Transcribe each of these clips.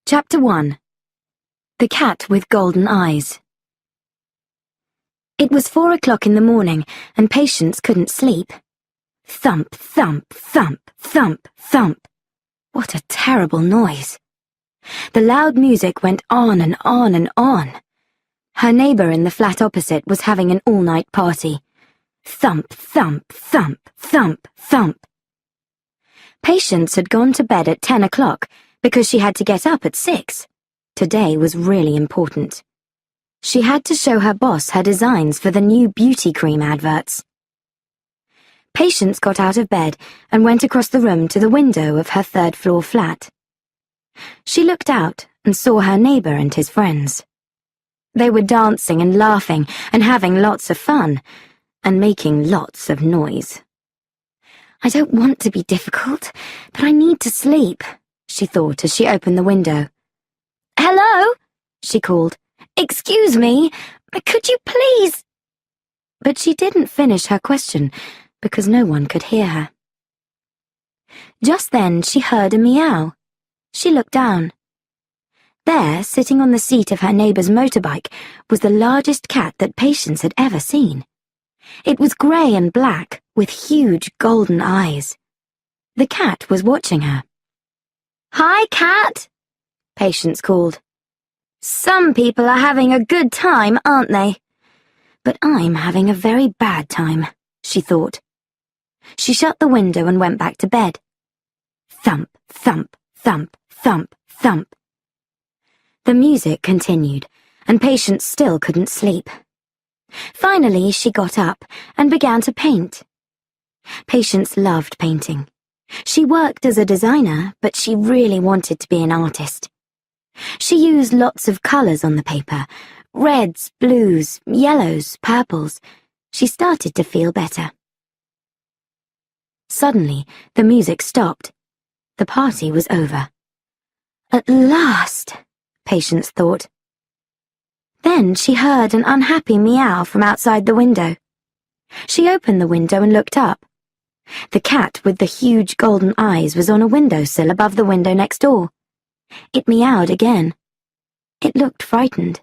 Chapter 1. The Cat with Golden Eyes. It was 4 o'clock in the morning, and Patience couldn't sleep. Thump, thump, thump, thump, thump. What a terrible noise. The loud music went on and on and on. Her neighbour in the flat opposite was having an all-night party. Thump, thump, thump, thump, thump. Patience had gone to bed at 10 o'clock because she had to get up at 6. Today was really important. She had to show her boss her designs for the new beauty cream adverts. Patience got out of bed and went across the room to the window of her third-floor flat. She looked out and saw her neighbour and his friends. They were dancing and laughing and having lots of fun and making lots of noise. I don't want to be difficult, but I need to sleep, she thought as she opened the window. Hello, she called. Excuse me, could you please? But she didn't finish her question because no one could hear her. Just then she heard a meow. She looked down. There, sitting on the seat of her neighbour's motorbike, was the largest cat that Patience had ever seen. It was grey and black, with huge golden eyes. The cat was watching her. Hi, cat, Patience called. Some people are having a good time, aren't they? But I'm having a very bad time, she thought. She shut the window and went back to bed. Thump, thump, thump, thump, thump. The music continued, and Patience still couldn't sleep. Finally, she got up and began to paint. Patience loved painting. She worked as a designer, but she really wanted to be an artist. She used lots of colours on the paper, reds, blues, yellows, purples. She started to feel better. Suddenly, the music stopped. The party was over. At last, Patience thought. Then she heard an unhappy meow from outside the window. She opened the window and looked up. The cat with the huge golden eyes was on a windowsill above the window next door. It meowed again. It looked frightened.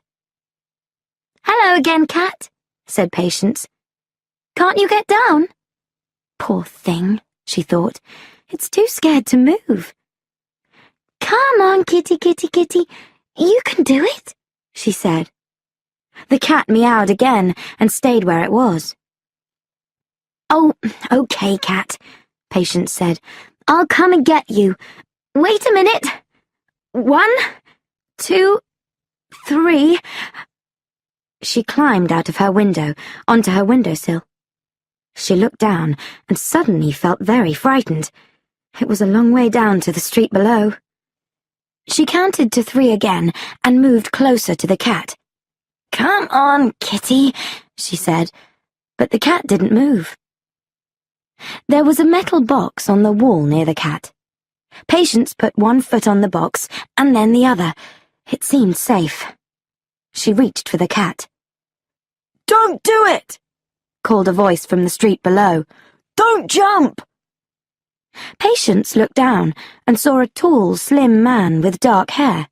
Hello again, cat, said Patience. Can't you get down? Poor thing, she thought. It's too scared to move. Come on, kitty, kitty, kitty. You can do it, she said. The cat meowed again and stayed where it was. Oh, okay, cat, Patience said. I'll come and get you. Wait a minute. 1, 2, 3. She climbed out of her window onto her windowsill. She looked down and suddenly felt very frightened. It was a long way down to the street below. She counted to 3 again and moved closer to the cat. Come on, kitty, she said, but the cat didn't move. There was a metal box on the wall near the cat. Patience put one foot on the box and then the other. It seemed safe. She reached for the cat. Don't do it, called a voice from the street below. Don't jump! Patience looked down and saw a tall, slim man with dark hair.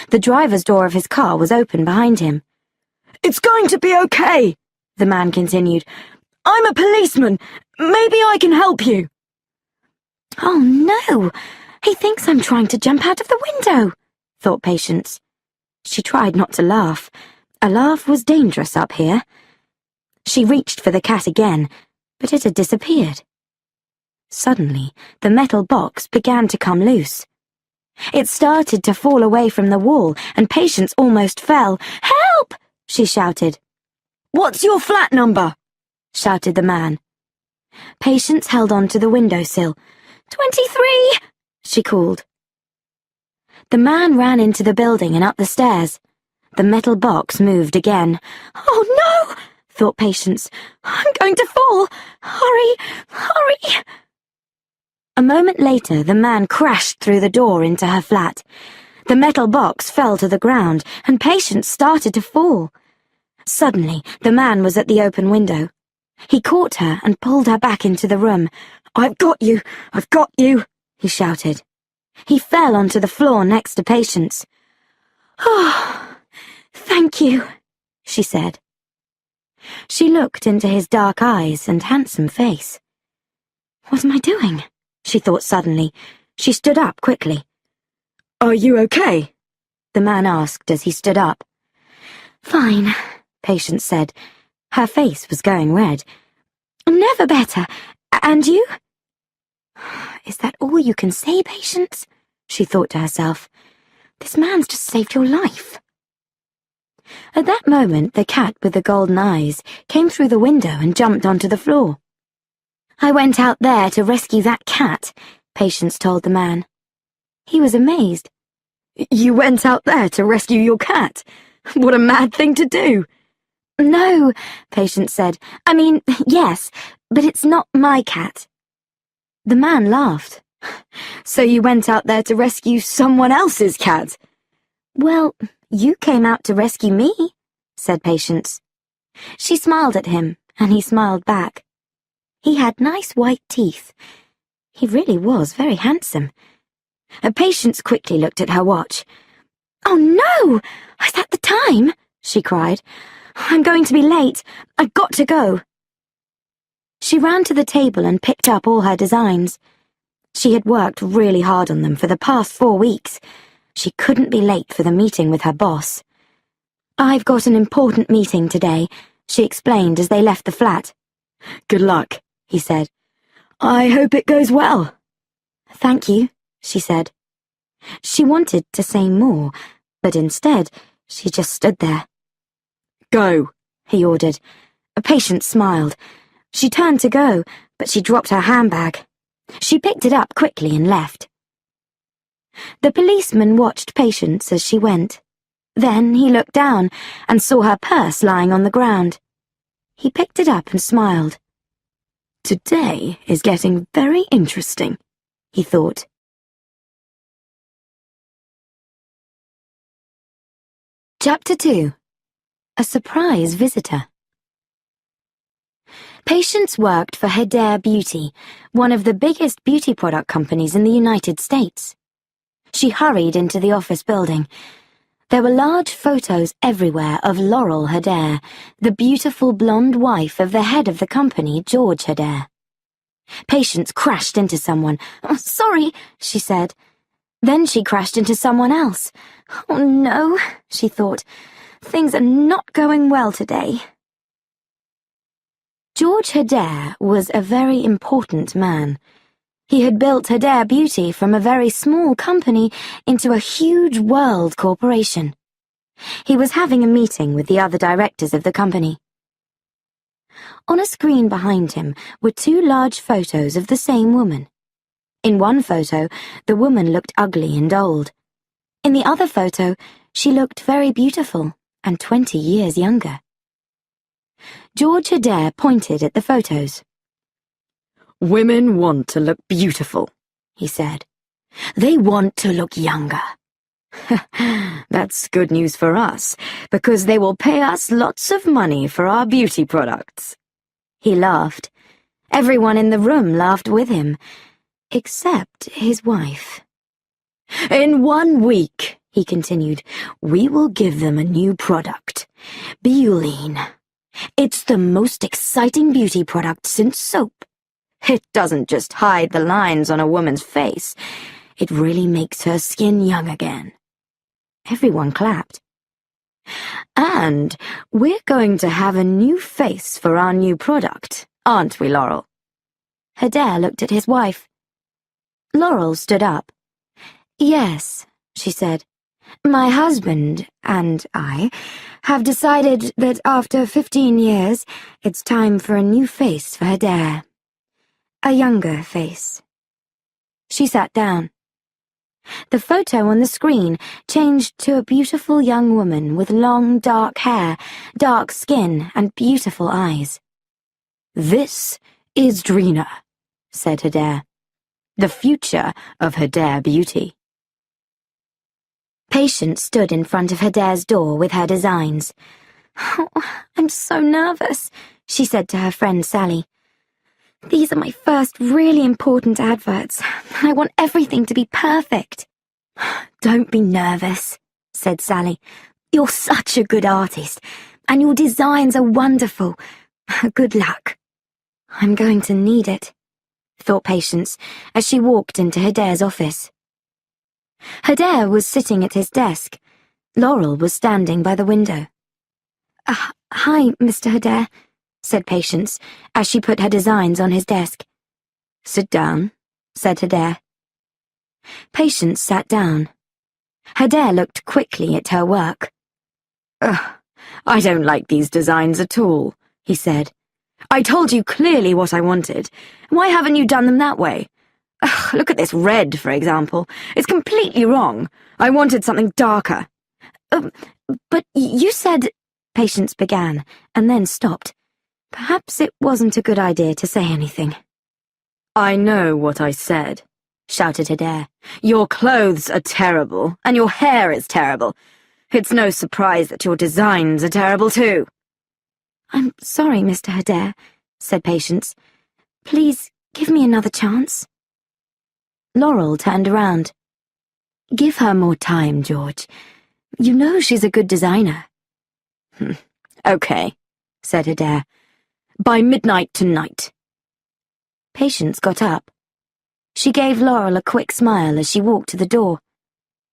The driver's door of his car was open behind him. It's going to be okay, the man continued. I'm a policeman. Maybe I can help you. Oh, no. He thinks I'm trying to jump out of the window, thought Patience. She tried not to laugh. A laugh was dangerous up here. She reached for the cat again, but it had disappeared. Suddenly, the metal box began to come loose. It started to fall away from the wall, and Patience almost fell. Help! She shouted. What's your flat number? Shouted the man. Patience held on to the windowsill. 23, she called. The man ran into the building and up the stairs. The metal box moved again. Oh, no, thought Patience. I'm going to fall. Hurry, hurry. A moment later, the man crashed through the door into her flat. The metal box fell to the ground, and Patience started to fall. Suddenly, the man was at the open window. He caught her and pulled her back into the room. I've got you, he shouted. He fell onto the floor next to Patience. "Oh, thank you," she said. She looked into his dark eyes and handsome face. "What am I doing?" she thought suddenly. She stood up quickly. "Are you okay?" the man asked as he stood up. "Fine," Patience said. Her face was going red. "Never better. And you?" "Is that all you can say, Patience?" she thought to herself. "This man's just saved your life." At that moment, the cat with the golden eyes came through the window and jumped onto the floor. "I went out there to rescue that cat," Patience told the man. He was amazed. "You went out there to rescue your cat? What a mad thing to do!" "No," Patience said. "I mean, yes, but it's not my cat." The man laughed. "So you went out there to rescue someone else's cat?" "Well, you came out to rescue me," said Patience. She smiled at him, and he smiled back. He had nice white teeth. He really was very handsome. Patience quickly looked at her watch. "Oh no! Is that the time?" she cried. "I'm going to be late. I've got to go." She ran to the table and picked up all her designs. She had worked really hard on them for the past 4 weeks. She couldn't be late for the meeting with her boss. "I've got an important meeting today," she explained as they left the flat. "Good luck," he said. "I hope it goes well." "Thank you," she said. She wanted to say more, but instead, she just stood there. "Go," he ordered. Patience smiled. She turned to go, but she dropped her handbag. She picked it up quickly and left. The policeman watched Patience as she went. Then he looked down and saw her purse lying on the ground. He picked it up and smiled. "Today is getting very interesting," he thought. Chapter 2. A Surprise Visitor. Patience worked for Hedare Beauty, one of the biggest beauty product companies in the United States. She hurried into the office building. There were large photos everywhere of Laurel Hedare, the beautiful blonde wife of the head of the company, George Hedare. Patience crashed into someone. "Oh, sorry," she said. Then she crashed into someone else. "Oh no," she thought. "Things are not going well today." George Hedare was a very important man. He had built Hedare Beauty from a very small company into a huge world corporation. He was having a meeting with the other directors of the company. On a screen behind him were 2 large photos of the same woman. In one photo, the woman looked ugly and old. In the other photo, she looked very beautiful and 20 years younger. George Hedare pointed at the photos. "Women want to look beautiful," he said. "They want to look younger. That's good news for us, because they will pay us lots of money for our beauty products." He laughed. Everyone in the room laughed with him, except his wife. "In 1 week," he continued, "we will give them a new product, Bioline. It's the most exciting beauty product since soap. It doesn't just hide the lines on a woman's face. It really makes her skin young again." Everyone clapped. "And we're going to have a new face for our new product, aren't we, Laurel?" Hedare looked at his wife. Laurel stood up. "Yes," she said. "My husband and I have decided that after 15 years, it's time for a new face for Hedare. A younger face." She sat down. The photo on the screen changed to a beautiful young woman with long, dark hair, dark skin, and beautiful eyes. "This is Drina," said Hedare. "The future of Hedare Beauty." Patience stood in front of Hedare's door with her designs. "Oh, I'm so nervous," she said to her friend Sally. These are my first really important adverts. I want everything to be perfect. Don't be nervous, said Sally. You're such a good artist, and your designs are wonderful. Good luck. I'm going to need it, thought Patience as she walked into Hadar's office. Hadar was sitting at his desk. Laurel was standing by the window. Hi, Mr. Hadar, said Patience as she put her designs on his desk. Sit down, said Hadar. Patience sat down. Hadar looked quickly at her work. I don't like these designs at all, he said. I told you clearly what I wanted. Why haven't you done them that way? Look at this red, for example. It's completely wrong. I wanted something darker. But you said... Patience began, and then stopped. Perhaps it wasn't a good idea to say anything. I know what I said, shouted Hadar. Your clothes are terrible, and your hair is terrible. It's no surprise that your designs are terrible too. I'm sorry, Mr. Hadar, said Patience. Please give me another chance. Laurel turned around. Give her more time, George. You know she's a good designer. Okay, said Hadar. By midnight tonight. Patience got up. She gave Laurel a quick smile as she walked to the door.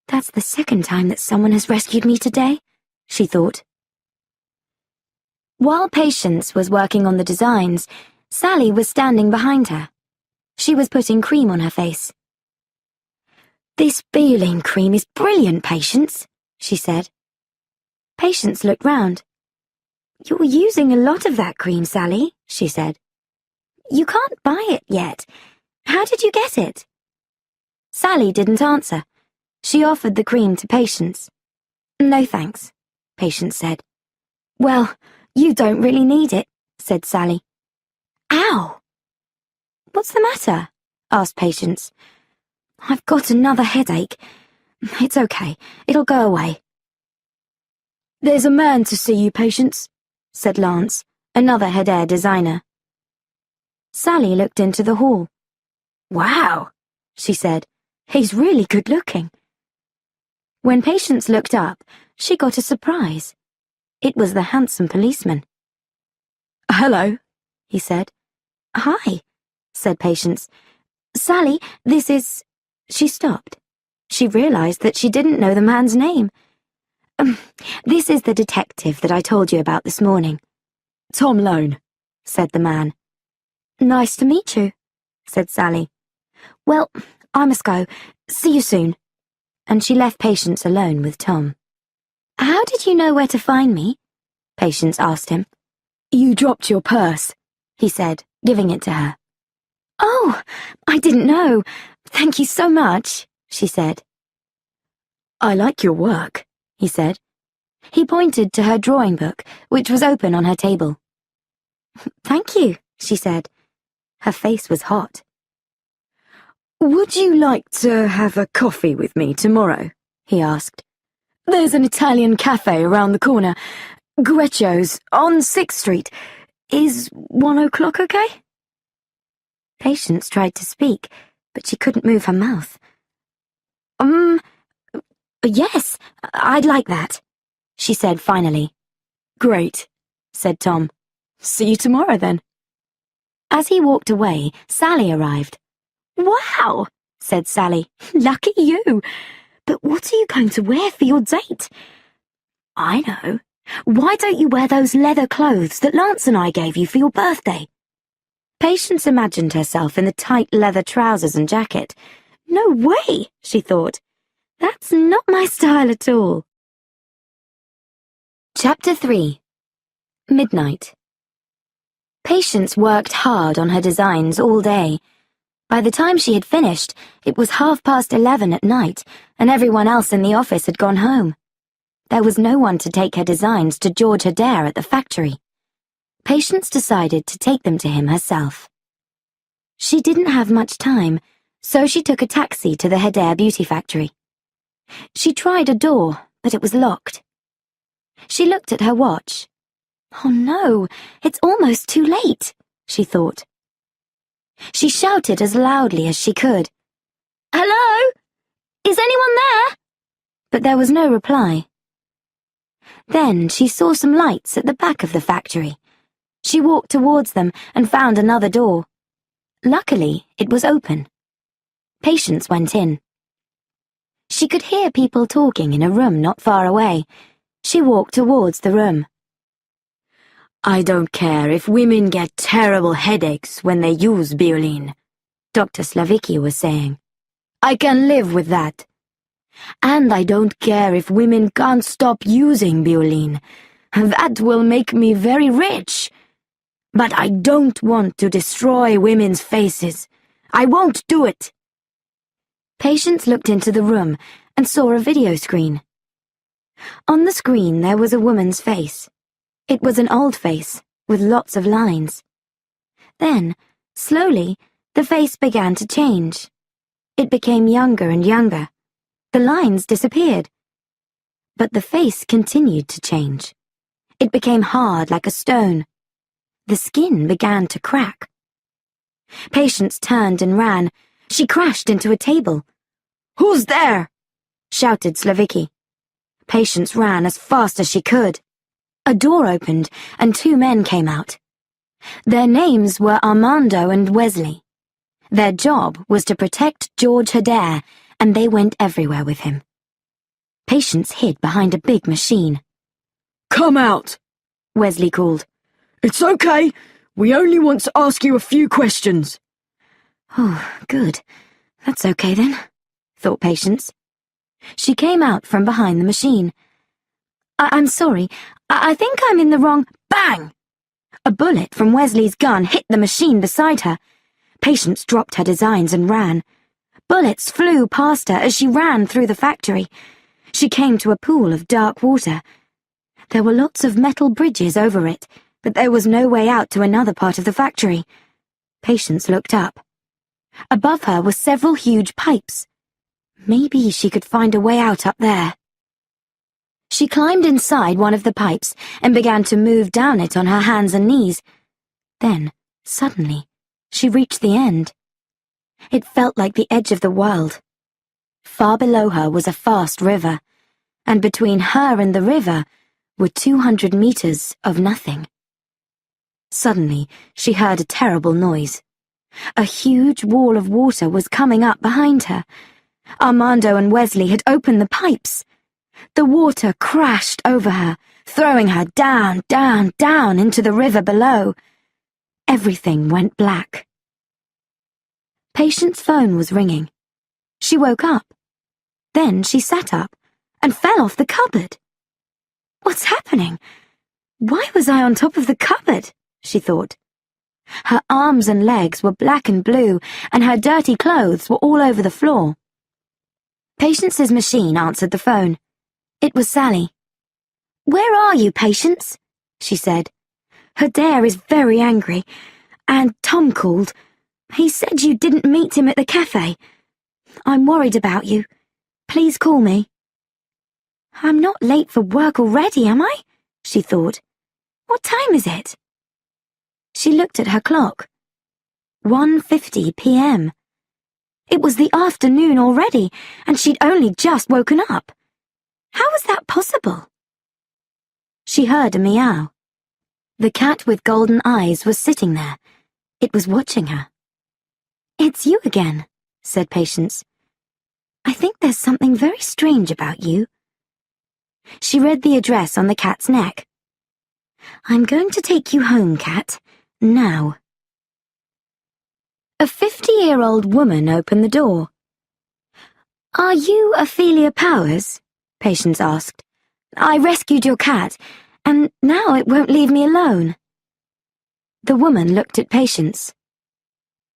That's the second time that someone has rescued me today, she thought. While Patience was working on the designs, Sally was standing behind her. She was putting cream on her face. This Bioline cream is brilliant, Patience, she said. Patience looked round. You're using a lot of that cream, Sally, she said. You can't buy it yet. How did you get it? Sally didn't answer. She offered the cream to Patience. No thanks, Patience said. Well, you don't really need it, said Sally. Ow! What's the matter? Asked Patience. I've got another headache. It's okay. It'll go away. There's a man to see you, Patience, said Lance, another Hadar designer. Sally looked into the hall. Wow, she said. He's really good looking. When Patience looked up, she got a surprise. It was the handsome policeman. Hello, he said. Hi, said Patience. Sally, this is... She stopped. She realized that she didn't know the man's name. This is the detective that I told you about this morning. Tom Lone, said the man. Nice to meet you, said Sally. Well, I must go. See you soon. And she left Patience alone with Tom. How did you know where to find me? Patience asked him. You dropped your purse, he said, giving it to her. Oh, I didn't know. Thank you so much, she said. I like your work, he said. He pointed to her drawing book, which was open on her table. Thank you, she said. Her face was hot. Would you like to have a coffee with me tomorrow? He asked. There's an Italian cafe around the corner. Grecio's on 6th Street. Is 1 o'clock okay? Patience tried to speak, but she couldn't move her mouth. Yes, I'd like that, she said finally. Great, said Tom. See you tomorrow then. As he walked away, Sally arrived. Wow, said Sally. Lucky you. But what are you going to wear for your date? I know. Why don't you wear those leather clothes that Lance and I gave you for your birthday? Patience imagined herself in the tight leather trousers and jacket. No way, she thought. That's not my style at all. Chapter 3. Midnight. Patience worked hard on her designs all day. By the time she had finished, it was 11:30 at night, and everyone else in the office had gone home. There was no one to take her designs to George Hadar at the factory. Patience decided to take them to him herself. She didn't have much time, so she took a taxi to the Hadar beauty factory. She tried a door, but it was locked. She looked at her watch. Oh no, it's almost too late, she thought. She shouted as loudly as she could. "Hello? Is anyone there?" But there was no reply. Then she saw some lights at the back of the factory. She walked towards them and found another door. Luckily, it was open. Patience went in. She could hear people talking in a room not far away. She walked towards the room. "I don't care if women get terrible headaches when they use violin," Dr. Slavicki was saying. "I can live with that. And I don't care if women can't stop using violin. That will make me very rich. But I don't want to destroy women's faces. I won't do it." Patience looked into the room and saw a video screen. On the screen there was a woman's face. It was an old face, with lots of lines. Then, slowly, the face began to change. It became younger and younger. The lines disappeared. But the face continued to change. It became hard like a stone. The skin began to crack. Patience turned and ran. She crashed into a table. "Who's there?" shouted Slavicki. Patience ran as fast as she could. A door opened and two men came out. Their names were Armando and Wesley. Their job was to protect George Hedare, and they went everywhere with him. Patience hid behind a big machine. "Come out," Wesley called. "It's okay. We only want to ask you a few questions." "Oh, good. That's okay then," thought Patience. She came out from behind the machine. I'm sorry. I think I'm in the wrong—" Bang! A bullet from Wesley's gun hit the machine beside her. Patience dropped her designs and ran. Bullets flew past her as she ran through the factory. She came to a pool of dark water. There were lots of metal bridges over it, but there was no way out to another part of the factory. Patience looked up. Above her were several huge pipes. Maybe she could find a way out up there. She climbed inside one of the pipes and began to move down it on her hands and knees. Then, suddenly, she reached the end. It felt like the edge of the world. Far below her was a fast river, and between her and the river were 200 meters of nothing. Suddenly, she heard a terrible noise. A huge wall of water was coming up behind her. Armando and Wesley had opened the pipes. The water crashed over her, throwing her down, down, down into the river below. Everything went black. Patience's phone was ringing. She woke up. Then she sat up and fell off the cupboard. "What's happening? Why was I on top of the cupboard?" she thought. Her arms and legs were black and blue, and her dirty clothes were all over the floor. Patience's machine answered the phone. It was Sally. "Where are you, Patience?" she said. "Hedare is very angry, and Tom called. He said you didn't meet him at the cafe. I'm worried about you. Please call me." "I'm not late for work already, am I?" she thought. "What time is it?" She looked at her clock. 1:50 p.m. It was the afternoon already, and she'd only just woken up. How was that possible? She heard a meow. The cat with golden eyes was sitting there. It was watching her. "It's you again," said Patience. "I think there's something very strange about you." She read the address on the cat's neck. "I'm going to take you home, cat, now." A 50-year-old woman opened the door. "Are you Ophelia Powers?" Patience asked. "I rescued your cat, and now it won't leave me alone." The woman looked at Patience.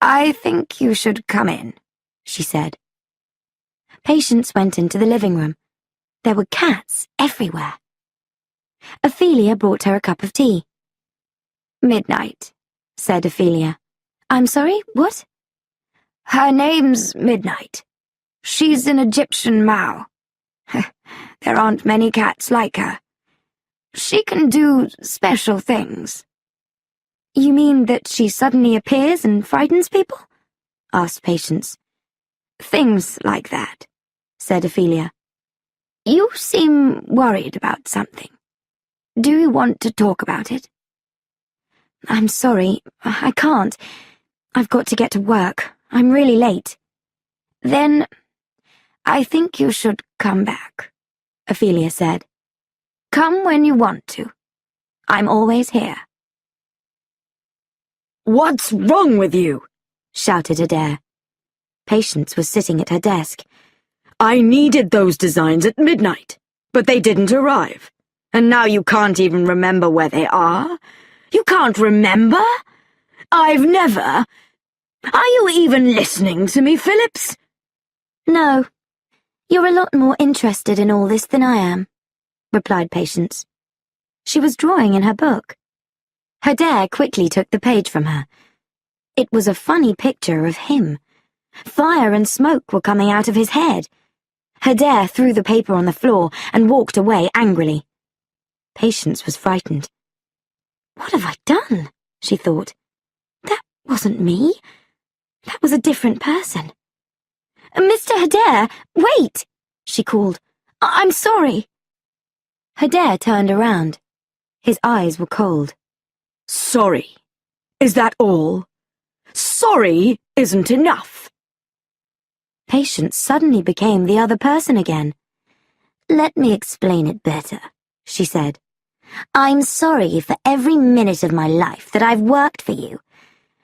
"I think you should come in," she said. Patience went into the living room. There were cats everywhere. Ophelia brought her a cup of tea. "Midnight," said Ophelia. "I'm sorry, what?" "Her name's Midnight. She's an Egyptian Mao. There aren't many cats like her. She can do special things." You mean that she suddenly appears and frightens people? Asked Patience. Things like that, said Ophelia. You seem worried about something. Do you want to talk about it? I'm sorry, I can't. I've got to get to work. I'm really late. Then I think you should come back, Ophelia said. Come when you want to. I'm always here. What's wrong with you? Shouted Adair. Patience was sitting at her desk. I needed those designs at midnight, but they didn't arrive. And now you can't even remember where they are? You can't remember? I've never... Are you even listening to me, Phillips? No. You're a lot more interested in all this than I am, replied Patience. She was drawing in her book. Adair quickly took the page from her. It was a funny picture of him. Fire and smoke were coming out of his head. Adair threw the paper on the floor and walked away angrily. Patience was frightened. What have I done? She thought. That wasn't me. That was a different person. Mr. Adair, wait, she called. I'm sorry. Adair turned around. His eyes were cold. Sorry. Is that all? Sorry isn't enough. Patience suddenly became the other person again. Let me explain it better, she said. I'm sorry for every minute of my life that I've worked for you.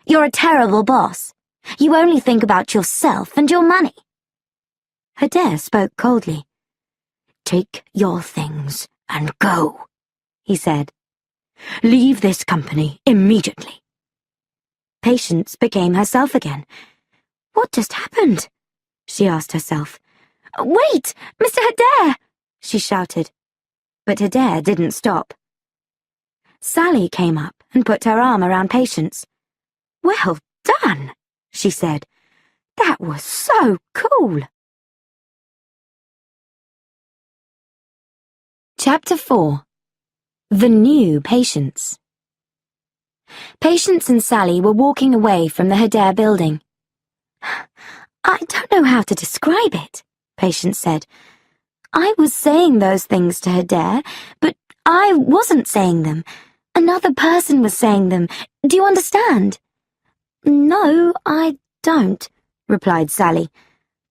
You're a terrible boss. You only think about yourself and your money. Adair spoke coldly. Take your things and go, he said. Leave this company immediately. Patience became herself again. What just happened? She asked herself. Wait, Mr. Adair, she shouted. But Adair didn't stop. Sally came up and put her arm around Patience. Well done, she said. That was so cool. Chapter 4. The New Patience. Patience and Sally were walking away from the Adair building. I don't know how to describe it, Patience said. I was saying those things to Adair, but I wasn't saying them. Another person was saying them. Do you understand? No, I don't, replied Sally.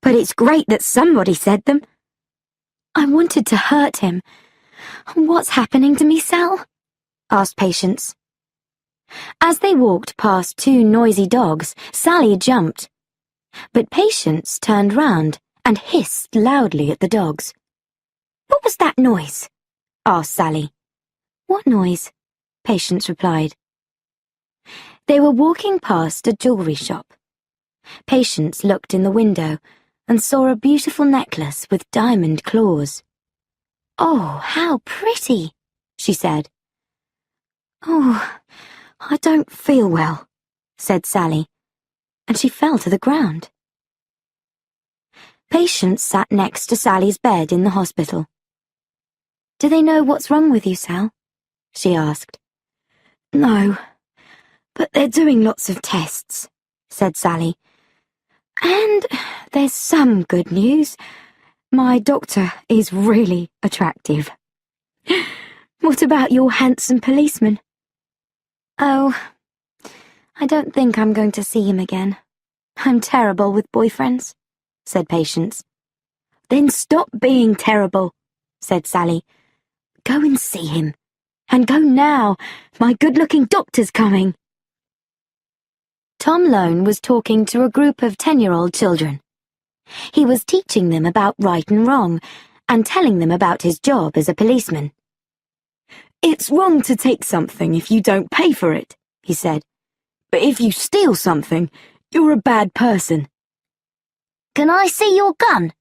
But it's great that somebody said them. I wanted to hurt him. What's happening to me, Sal? Asked Patience. As they walked past two noisy dogs, Sally jumped. But Patience turned round and hissed loudly at the dogs. What was that noise? Asked Sally. What noise? Patience replied. They were walking past a jewellery shop. Patience looked in the window and saw a beautiful necklace with diamond claws. Oh, how pretty, she said. Oh, I don't feel well, said Sally, and she fell to the ground. Patience sat next to Sally's bed in the hospital. Do they know what's wrong with you, Sal? She asked. No, but they're doing lots of tests, said Sally. And there's some good news. My doctor is really attractive. What about your handsome policeman? Oh, I don't think I'm going to see him again. I'm terrible with boyfriends, said Patience. Then stop being terrible, said Sally. Go and see him. And go now. My good-looking doctor's coming. Tom Lone was talking to a group of 10-year-old children. He was teaching them about right and wrong, and telling them about his job as a policeman. It's wrong to take something if you don't pay for it, he said. But if you steal something, you're a bad person. Can I see your gun?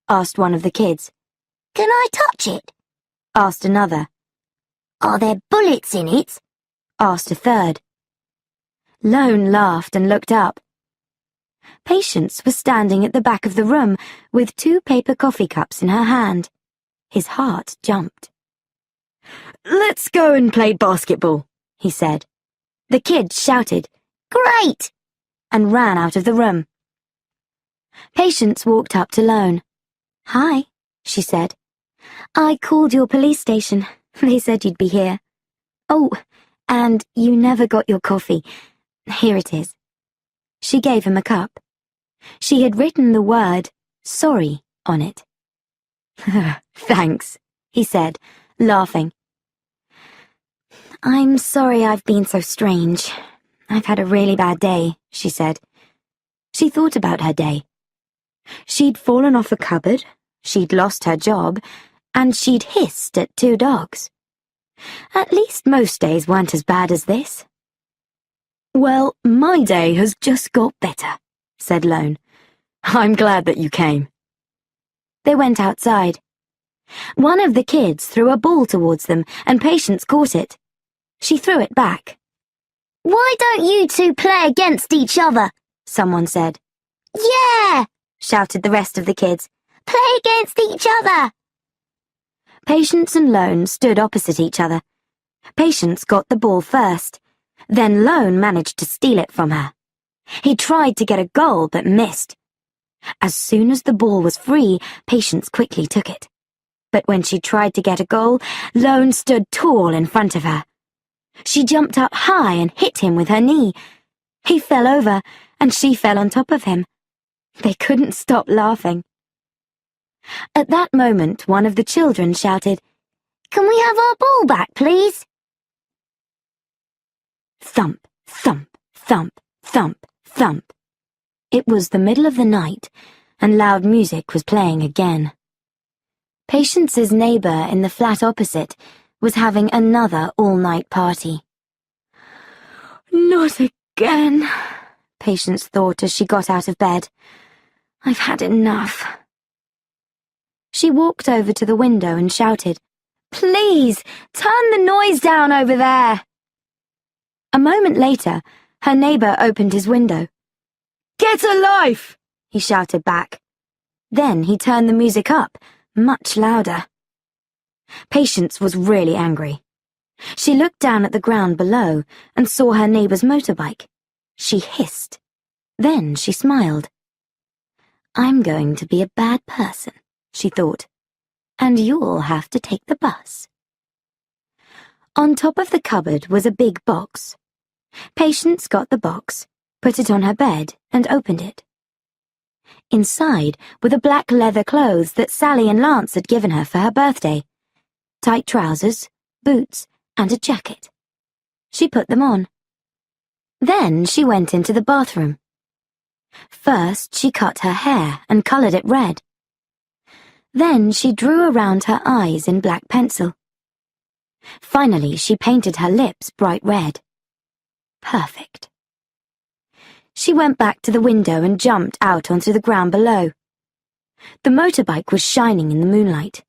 Asked one of the kids. Can I touch it? Asked another. Are there bullets in it? Asked a third. Lone laughed and looked up. Patience was standing at the back of the room with 2 paper coffee cups in her hand. His heart jumped. Let's go and play basketball, he said. The kids shouted, "Great!" and ran out of the room. Patience walked up to Lone. "Hi," she said. "I called your police station. They said you'd be here. Oh, and you never got your coffee. Here it is." She gave him a cup. She had written the word sorry on it. "Thanks," he said, laughing. "I'm sorry I've been so strange. I've had a really bad day," she said. She thought about her day. She'd fallen off a cupboard, she'd lost her job, and she'd hissed at 2 dogs. At least most days weren't as bad as this. "Well, my day has just got better," said Lone. "I'm glad that you came." They went outside. One of the kids threw a ball towards them, and Patience caught it. She threw it back. "Why don't you two play against each other?" someone said. "Yeah!" shouted the rest of the kids. "Play against each other!" Patience and Lone stood opposite each other. Patience got the ball first. Then Lone managed to steal it from her. He tried to get a goal but missed. As soon as the ball was free, Patience quickly took it. But when she tried to get a goal, Lone stood tall in front of her. She jumped up high and hit him with her knee. He fell over, and she fell on top of him. They couldn't stop laughing. At that moment, one of the children shouted, "Can we have our ball back, please?" Thump, thump, thump, thump, thump. It was the middle of the night, and loud music was playing again. Patience's neighbour in the flat opposite was having another all-night party. "Not again," Patience thought as she got out of bed. "I've had enough." She walked over to the window and shouted, "Please, turn the noise down over there." A moment later, her neighbour opened his window. "Get a life!" he shouted back. Then he turned the music up, much louder. Patience was really angry. She looked down at the ground below and saw her neighbour's motorbike. She hissed. Then she smiled. "I'm going to be a bad person," she thought, "and you'll have to take the bus." On top of the cupboard was a big box. Patience got the box, put it on her bed, and opened it. Inside were the black leather clothes that Sally and Lance had given her for her birthday. Tight trousers, boots, and a jacket. She put them on. Then she went into the bathroom. First, she cut her hair and coloured it red. Then she drew around her eyes in black pencil. Finally, she painted her lips bright red. Perfect. She went back to the window and jumped out onto the ground below. The motorbike was shining in the moonlight.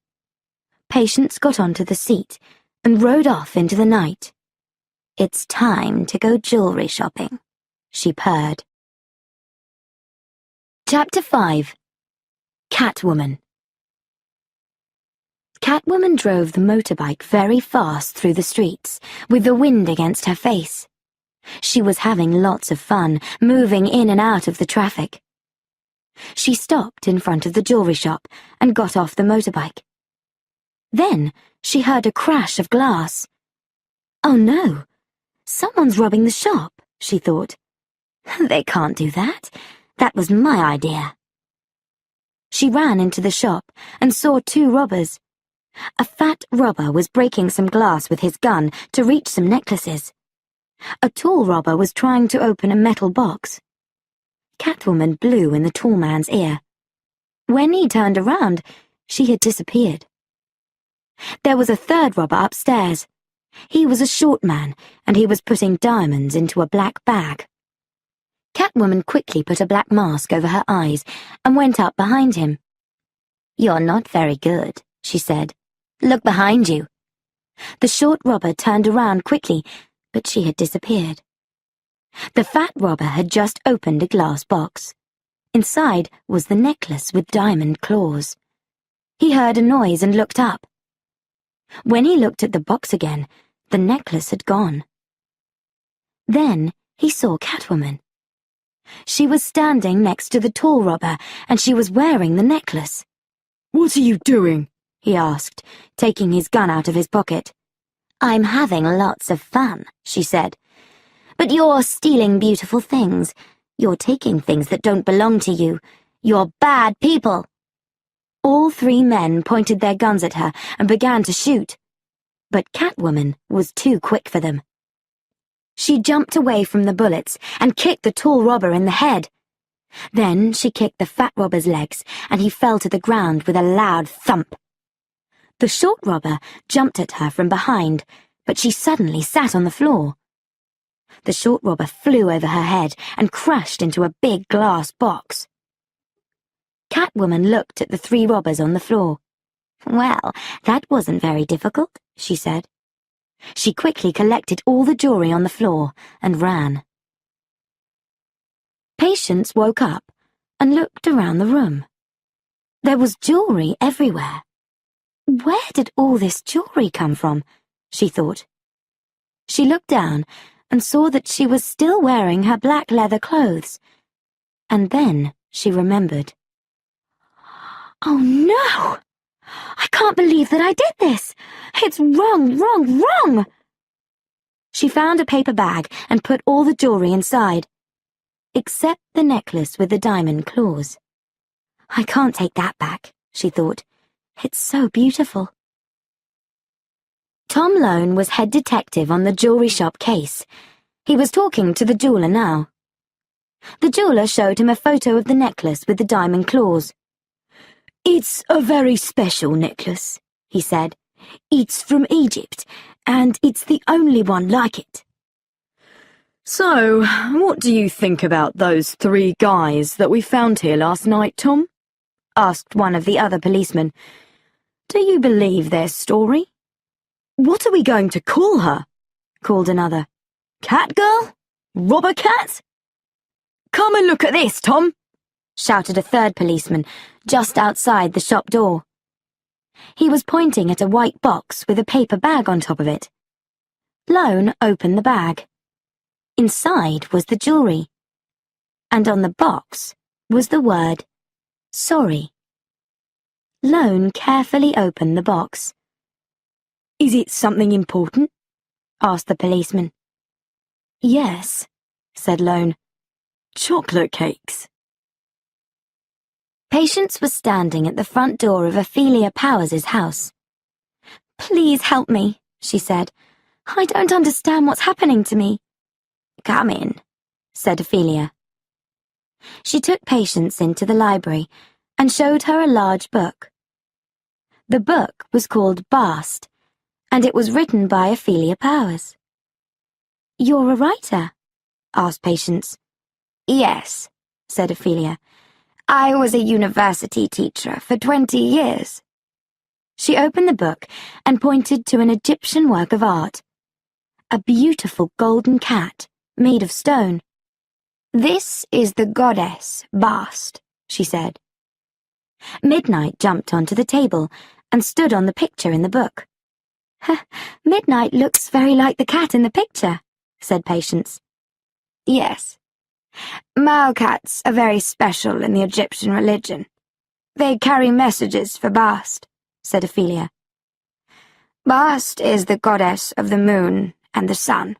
Patience got onto the seat and rode off into the night. "It's time to go jewelry shopping," she purred. Chapter 5. CATWOMAN. CATWOMAN drove the motorbike very fast through the streets, with the wind against her face. She was having lots of fun, moving in and out of the traffic. She stopped in front of the jewelry shop and got off the motorbike. Then she heard a crash of glass. "Oh no, someone's robbing the shop," she thought. "They can't do that. That was my idea." She ran into the shop and saw 2 robbers. A fat robber was breaking some glass with his gun to reach some necklaces. A tall robber was trying to open a metal box. CATWOMAN blew in the tall man's ear. When he turned around, she had disappeared. There was a third robber upstairs. He was a short man, and he was putting diamonds into a black bag. CATWOMAN quickly put a black mask over her eyes and went up behind him. "You're not very good," she said. "Look behind you." The short robber turned around quickly, but she had disappeared. The fat robber had just opened a glass box. Inside was the necklace with diamond claws. He heard a noise and looked up. When he looked at the box again, the necklace had gone. Then he saw Catwoman. She was standing next to the tall robber, and she was wearing the necklace. "What are you doing?" he asked, taking his gun out of his pocket. "I'm having lots of fun," she said. "But you're stealing beautiful things. You're taking things that don't belong to you. You're bad people." All three men pointed their guns at her and began to shoot. But Catwoman was too quick for them. She jumped away from the bullets and kicked the tall robber in the head. Then she kicked the fat robber's legs, and he fell to the ground with a loud thump. The short robber jumped at her from behind, but she suddenly sat on the floor. The short robber flew over her head and crashed into a big glass box. Catwoman looked at the three robbers on the floor. "Well, that wasn't very difficult," she said. She quickly collected all the jewelry on the floor and ran. Patience woke up and looked around the room. There was jewelry everywhere. Where did all this jewelry come from? She thought. She looked down and saw that she was still wearing her black leather clothes. And then she remembered. "Oh no! I can't believe that I did this! It's wrong, wrong, wrong!" She found a paper bag and put all the jewelry inside, except the necklace with the diamond claws. "I can't take that back," she thought. "It's so beautiful." Tom Lone was head detective on the jewelry shop case. He was talking to the jeweler now. The jeweler showed him a photo of the necklace with the diamond claws. "It's a very special necklace," he said. "It's from Egypt, and it's the only one like it." "So, what do you think about those three guys that we found here last night, Tom?" asked one of the other policemen. "Do you believe their story?" "What are we going to call her?" called another. "Cat girl? Robber cat?" "Come and look at this, Tom!" shouted a third policeman just outside the shop door. He was pointing at a white box with a paper bag on top of it. Lone opened the bag. Inside was the jewelry, and on the box was the word, "Sorry." Lone carefully opened the box. "Is it something important?" asked the policeman. "Yes," said Lone. "Chocolate cakes." Patience was standing at the front door of Ophelia Powers's house. "Please help me," she said. "I don't understand what's happening to me." "Come in," said Ophelia. She took Patience into the library and showed her a large book. The book was called Bast, and it was written by Ophelia Powers. "You're a writer?" asked Patience. "Yes," said Ophelia. "I was a university teacher for 20 years. She opened the book and pointed to an Egyptian work of art, a beautiful golden cat made of stone. "This is the goddess Bast," she said. Midnight jumped onto the table and stood on the picture in the book. "Midnight looks very like the cat in the picture," said Patience. "Yes. Meerkats are very special in the Egyptian religion. They carry messages for Bast," said Ophelia. "Bast is the goddess of the moon and the sun.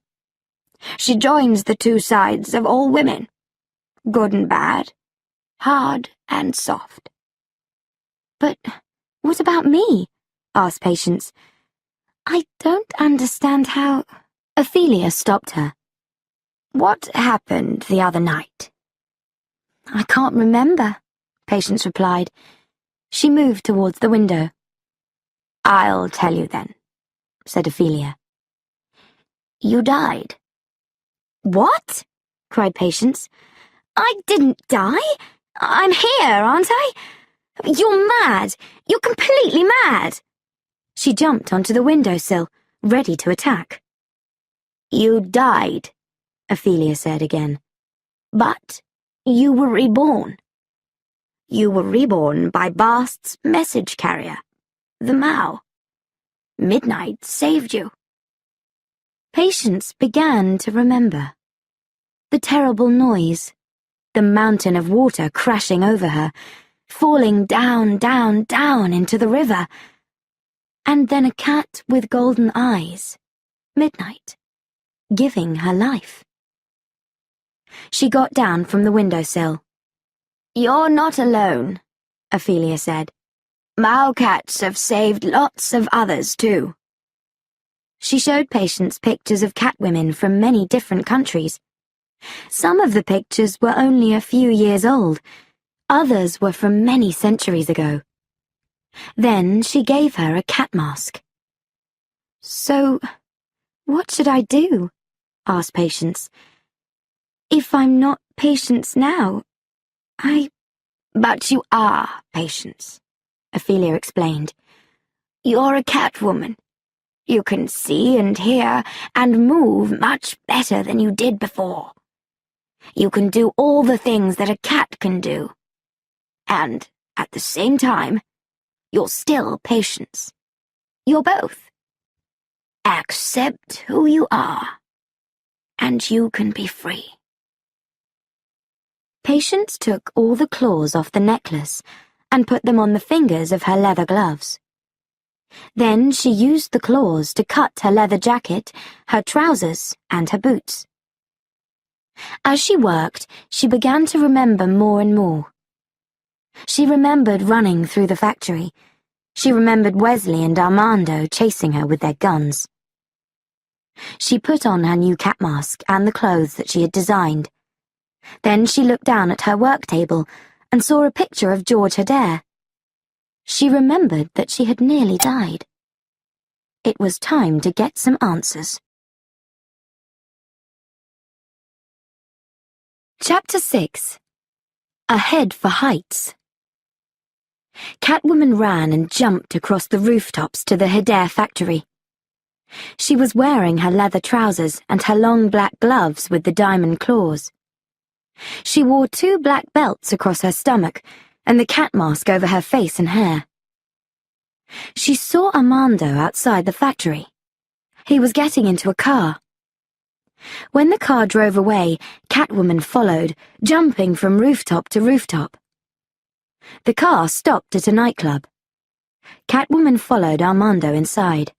She joins the two sides of all women, good and bad, hard and soft." "But what about me?" asked Patience. "I don't understand how—" Ophelia stopped her. "What happened the other night?" "I can't remember," Patience replied. She moved towards the window. "I'll tell you then," said Ophelia. "You died." "What?" cried Patience. "I didn't die. I'm here, aren't I? You're mad. You're completely mad." She jumped onto the windowsill, ready to attack. "You died," Ophelia said again. "But you were reborn. You were reborn by Bast's message carrier, the Mao. Midnight saved you." Patience began to remember. the terrible noise, the mountain of water crashing over her, falling down, down, down into the river, and then a cat with golden eyes, Midnight, giving her life. She got down from the windowsill. "You're not alone," Ophelia said. "Mowcats have saved lots of others too." She showed Patience pictures of catwomen from many different countries. Some of the pictures were only a few years old, others were from many centuries ago. Then she gave her a cat mask. "So, what should I do?" asked Patience. "If I'm not Patience now, But you are Patience," Ophelia explained. "You're a catwoman. You can see and hear and move much better than you did before. You can do all the things that a cat can do. And, at the same time, you're still Patience. You're both. Accept who you are, and you can be free." Patience took all the claws off the necklace and put them on the fingers of her leather gloves. Then she used the claws to cut her leather jacket, her trousers, and her boots. As she worked, she began to remember more and more. She remembered running through the factory. She remembered Wesley and Armando chasing her with their guns. She put on her new cat mask and the clothes that she had designed. Then she looked down at her work table and saw a picture of George Adair. She remembered that she had nearly died. It was time to get some answers. Chapter 6. Ahead for Heights. Catwoman ran and jumped across the rooftops to the Adair factory. She was wearing her leather trousers and her long black gloves with the diamond claws. She wore 2 black belts across her stomach and the cat mask over her face and hair. She saw Armando outside the factory. He was getting into a car. When the car drove away, Catwoman followed, jumping from rooftop to rooftop. The car stopped at a nightclub. Catwoman followed Armando inside.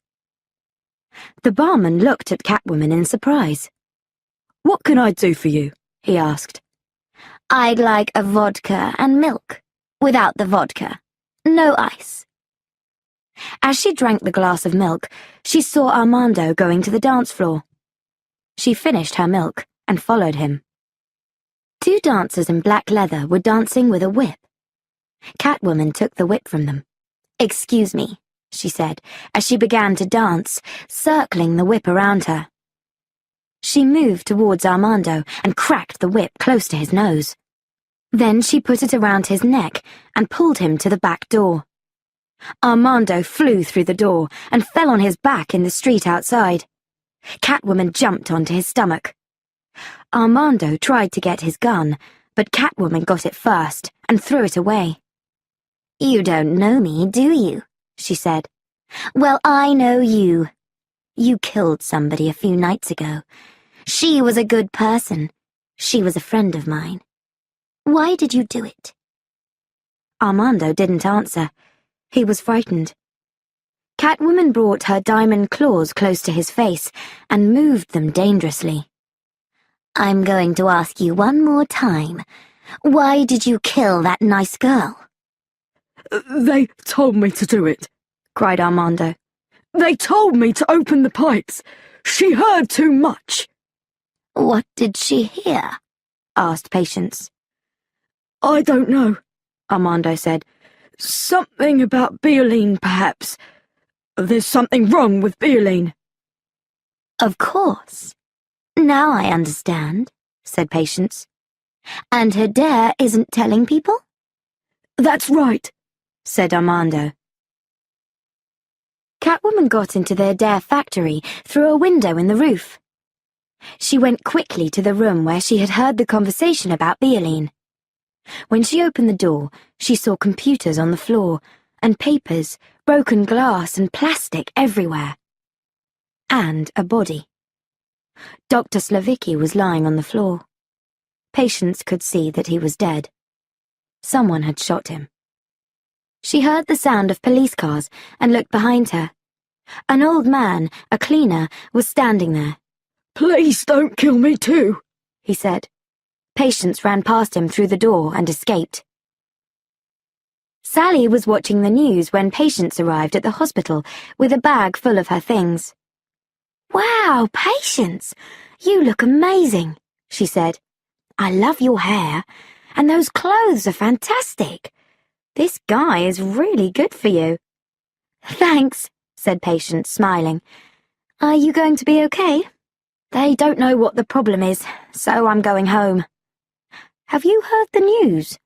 The barman looked at Catwoman in surprise. "What can I do for you?" he asked. "I'd like a vodka and milk, without the vodka. No ice." As she drank the glass of milk, she saw Armando going to the dance floor. She finished her milk and followed him. 2 dancers in black leather were dancing with a whip. Catwoman took the whip from them. "Excuse me," she said, as she began to dance, circling the whip around her. She moved towards Armando and cracked the whip close to his nose. Then she put it around his neck and pulled him to the back door. Armando flew through the door and fell on his back in the street outside. Catwoman jumped onto his stomach. Armando tried to get his gun, but Catwoman got it first and threw it away. "You don't know me, do you?" she said. "Well, I know you. You killed somebody a few nights ago. She was a good person. She was a friend of mine. Why did you do it?" Armando didn't answer. He was frightened. Catwoman brought her diamond claws close to his face and moved them dangerously. "I'm going to ask you one more time. Why did you kill that nice girl?" "They told me to do it," cried Armando. "They told me to open the pipes. She heard too much." "What did she hear?" asked Patience. "I don't know," Armando said. "Something about Beeline, perhaps. There's something wrong with Beeline." "Of course. Now I understand," said Patience. "And Adair isn't telling people?" "That's right," said Armando. Catwoman got into the Adair factory through a window in the roof. She went quickly to the room where she had heard the conversation about Beeline. When she opened the door, she saw computers on the floor, and papers, broken glass and plastic everywhere. And a body. Dr. Slavicki was lying on the floor. Patience could see that he was dead. Someone had shot him. She heard the sound of police cars and looked behind her. An old man, a cleaner, was standing there. "Please don't kill me too," he said. Patience ran past him through the door and escaped. Sally was watching the news when Patience arrived at the hospital with a bag full of her things. "Wow, Patience, you look amazing," she said. "I love your hair, and those clothes are fantastic. This guy is really good for you." "Thanks," said Patience, smiling. "Are you going to be okay?" "They don't know what the problem is, so I'm going home." "Have you heard the news?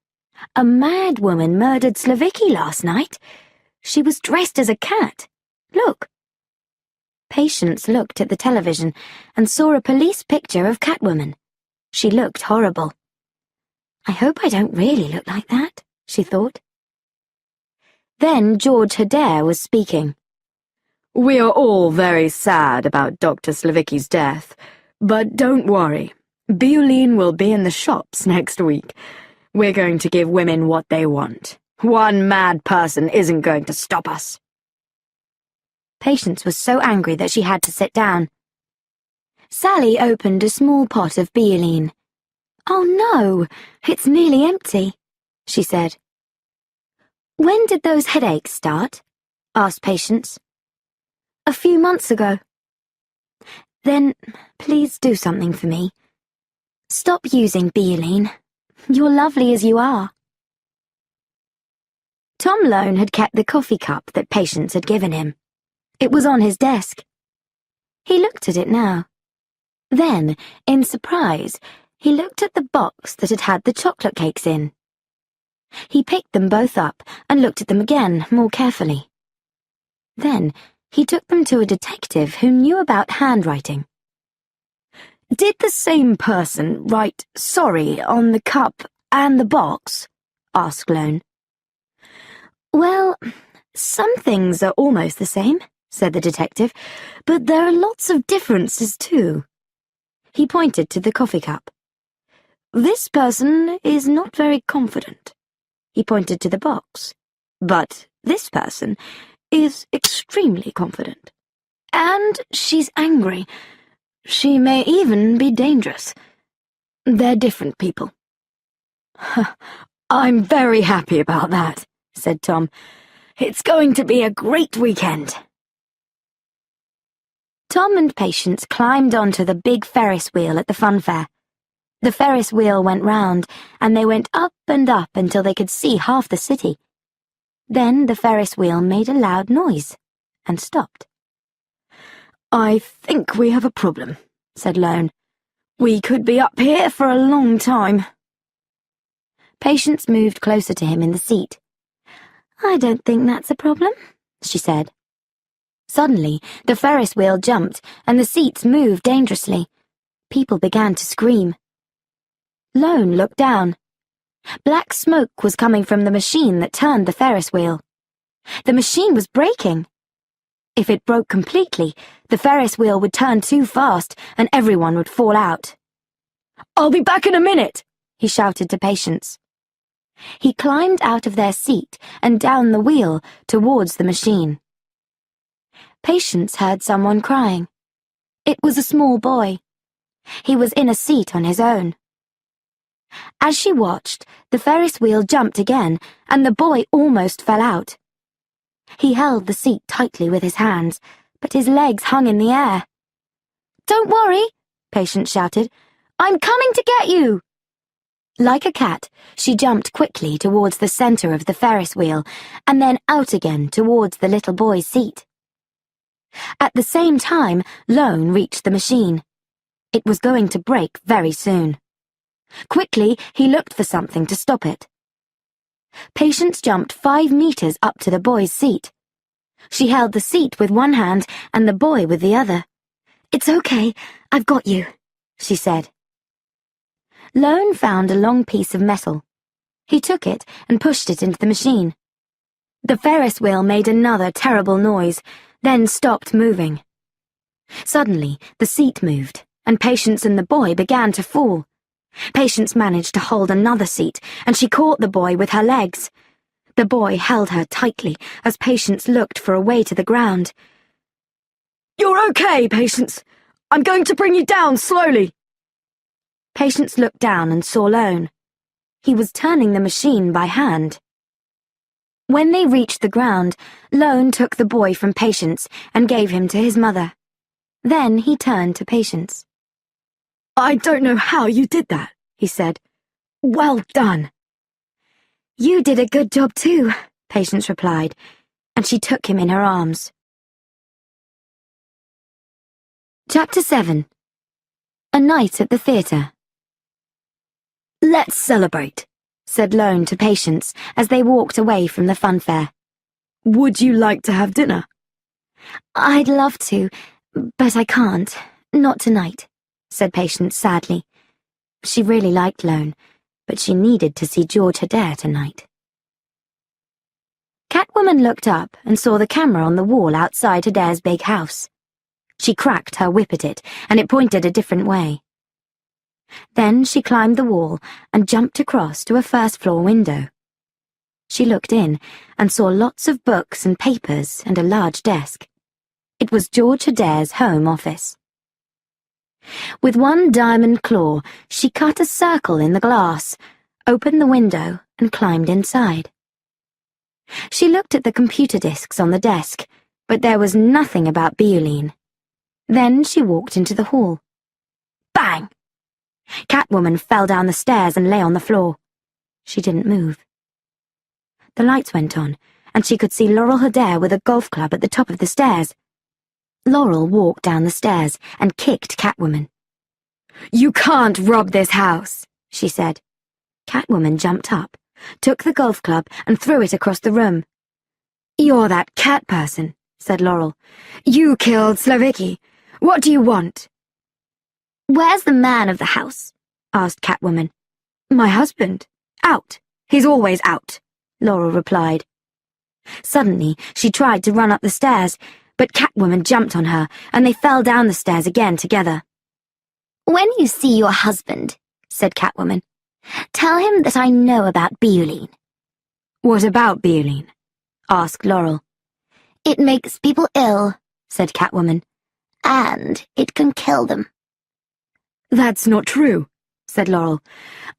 A mad woman murdered Slavicki last night. She was dressed as a cat. Look." Patience looked at the television and saw a police picture of Catwoman. She looked horrible. "I hope I don't really look like that," she thought. Then George Hedare was speaking. "We are all very sad about Dr. Slavicki's death, but don't worry. Bioline will be in the shops next week. We're going to give women what they want. One mad person isn't going to stop us." Patience was so angry that she had to sit down. Sally opened a small pot of bioline. "Oh no, it's nearly empty," she said. "When did those headaches start?" asked Patience. "A few months ago." "Then please do something for me. Stop using bioline. You're lovely as you are." Tom Lone had kept the coffee cup that Patience had given him. It was on his desk. He looked at it now. Then, in surprise, he looked at the box that had had the chocolate cakes in. He picked them both up and looked at them again more carefully. Then he took them to a detective who knew about handwriting. "Did the same person write 'sorry' on the cup and the box?" asked Lone. "Well, some things are almost the same," said the detective, "but there are lots of differences too." He pointed to the coffee cup. "This person is not very confident." He pointed to the box. "But this person is extremely confident. And she's angry. She may even be dangerous. They're different people." "I'm very happy about that," said Tom. "It's going to be a great weekend." Tom and Patience climbed onto the big Ferris wheel at the fun fair. The Ferris wheel went round, and they went up and up until they could see half the city. Then the Ferris wheel made a loud noise and stopped. "I think we have a problem," said Lone. "We could be up here for a long time." Patience moved closer to him in the seat. "I don't think that's a problem," she said. Suddenly, the Ferris wheel jumped and the seats moved dangerously. People began to scream. Lone looked down. Black smoke was coming from the machine that turned the Ferris wheel. The machine was breaking. If it broke completely, the Ferris wheel would turn too fast and everyone would fall out. "I'll be back in a minute," he shouted to Patience. He climbed out of their seat and down the wheel towards the machine. Patience heard someone crying. It was a small boy. He was in a seat on his own. As she watched, the Ferris wheel jumped again, and the boy almost fell out. He held the seat tightly with his hands, but his legs hung in the air. "Don't worry," Patience shouted. "I'm coming to get you." Like a cat, she jumped quickly towards the center of the Ferris wheel, and then out again towards the little boy's seat. At the same time, Lone reached the machine. It was going to break very soon. Quickly, he looked for something to stop it. Patience jumped 5 meters up to the boy's seat. She held the seat with one hand and the boy with the other. "It's okay, I've got you," she said. Lone found a long piece of metal. He took it and pushed it into the machine. The Ferris wheel made another terrible noise, then stopped moving. Suddenly, the seat moved, and Patience and the boy began to fall. Patience managed to hold another seat, and she caught the boy with her legs. The boy held her tightly as Patience looked for a way to the ground. "You're okay, Patience. I'm going to bring you down slowly." Patience looked down and saw Lone. He was turning the machine by hand. When they reached the ground, Lone took the boy from Patience and gave him to his mother. Then he turned to Patience. "I don't know how you did that," he said. "Well done." "You did a good job too," Patience replied, and she took him in her arms. Chapter 7. A Night at the Theatre. "Let's celebrate," said Lone to Patience as they walked away from the funfair. "Would you like to have dinner?" "I'd love to, but I can't. Not tonight," said Patience sadly. She really liked Lone, but she needed to see George Adair tonight. Catwoman looked up and saw the camera on the wall outside Adair's big house. She cracked her whip at it, and it pointed a different way. Then she climbed the wall and jumped across to a first-floor window. She looked in and saw lots of books and papers and a large desk. It was George Adair's home office. With one diamond claw, she cut a circle in the glass, opened the window, and climbed inside. She looked at the computer disks on the desk, but there was nothing about Bioline. Then she walked into the hall. Bang! Catwoman fell down the stairs and lay on the floor. She didn't move. The lights went on, and she could see Laurel Adair with a golf club at the top of the stairs. Laurel walked down the stairs and kicked Catwoman. "You can't rob this house," she said. Catwoman jumped up, took the golf club and threw it across the room. "You're that cat person," said Laurel. "You killed Slavicki. What do you want?" "Where's the man of the house?" asked Catwoman. "My husband. Out. He's always out," Laurel replied. Suddenly, she tried to run up the stairs, but Catwoman jumped on her, and they fell down the stairs again together. "When you see your husband," said Catwoman, "tell him that I know about Bioline." "What about Bioline?" asked Laurel. "It makes people ill," said Catwoman, "and it can kill them." "That's not true," said Laurel.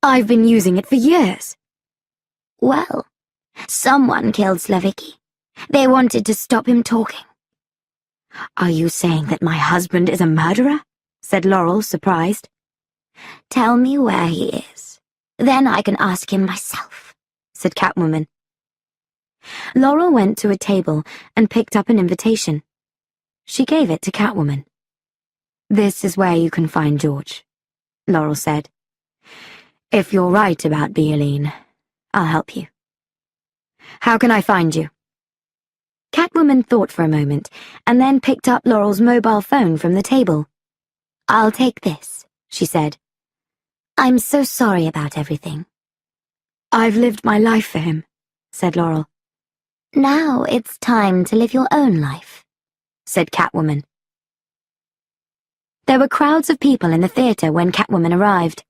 "I've been using it for years." "Well, someone killed Slavicki. They wanted to stop him talking." "Are you saying that my husband is a murderer?" said Laurel, surprised. "Tell me where he is. Then I can ask him myself," said Catwoman. Laurel went to a table and picked up an invitation. She gave it to Catwoman. "This is where you can find George," Laurel said. "If you're right about Bioline, I'll help you. How can I find you?" Catwoman thought for a moment, and then picked up Laurel's mobile phone from the table. "I'll take this," she said. "I'm so sorry about everything." "I've lived my life for him," said Laurel. "Now it's time to live your own life," said Catwoman. There were crowds of people in the theatre when Catwoman arrived.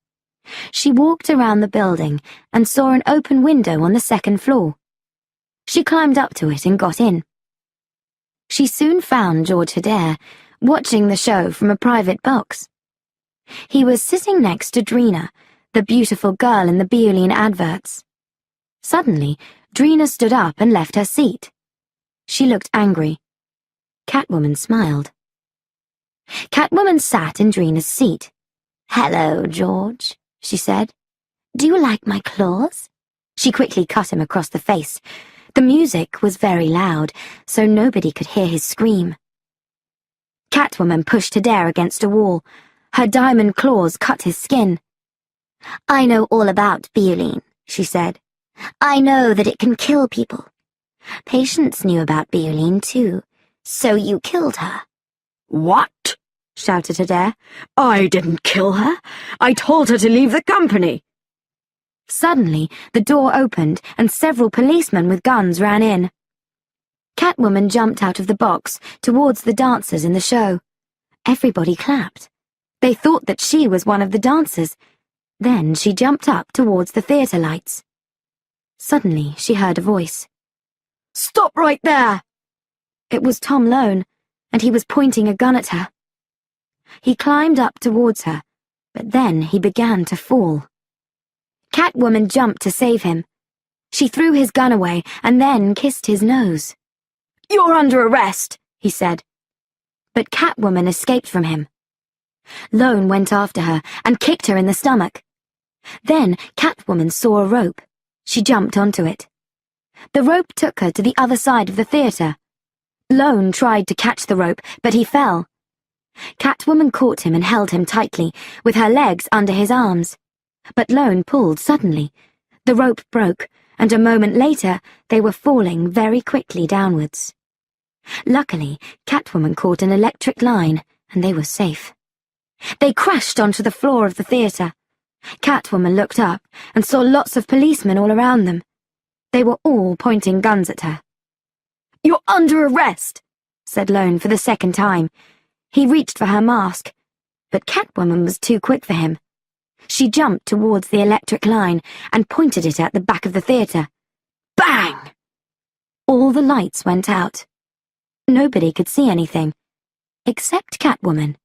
She walked around the building and saw an open window on the second floor. She climbed up to it and got in. She soon found George Adair, watching the show from a private box. He was sitting next to Drina, the beautiful girl in the Bioline adverts. Suddenly, Drina stood up and left her seat. She looked angry. Catwoman smiled. Catwoman sat in Drina's seat. "Hello, George," she said. "Do you like my claws?" She quickly cut him across the face. The music was very loud, so nobody could hear his scream. Catwoman pushed Adair against a wall. Her diamond claws cut his skin. "I know all about Bioline," she said. "I know that it can kill people. Patience knew about Bioline too, so you killed her." "What?" shouted Adair. "I didn't kill her. I told her to leave the company." Suddenly, the door opened and several policemen with guns ran in. Catwoman jumped out of the box towards the dancers in the show. Everybody clapped. They thought that she was one of the dancers. Then she jumped up towards the theatre lights. Suddenly, she heard a voice. "Stop right there!" It was Tom Lone, and he was pointing a gun at her. He climbed up towards her, but then he began to fall. Catwoman jumped to save him. She threw his gun away and then kissed his nose. "You're under arrest," he said. But Catwoman escaped from him. Lone went after her and kicked her in the stomach. Then Catwoman saw a rope. She jumped onto it. The rope took her to the other side of the theatre. Lone tried to catch the rope, but he fell. Catwoman caught him and held him tightly, with her legs under his arms. But Lone pulled suddenly. The rope broke, and a moment later they were falling very quickly downwards. Luckily, Catwoman caught an electric line, and they were safe. They crashed onto the floor of the theatre. Catwoman looked up and saw lots of policemen all around them. They were all pointing guns at her. "You're under arrest," said Lone for the second time. He reached for her mask, but Catwoman was too quick for him. She jumped towards the electric line and pointed it at the back of the theatre. Bang! All the lights went out. Nobody could see anything, except Catwoman.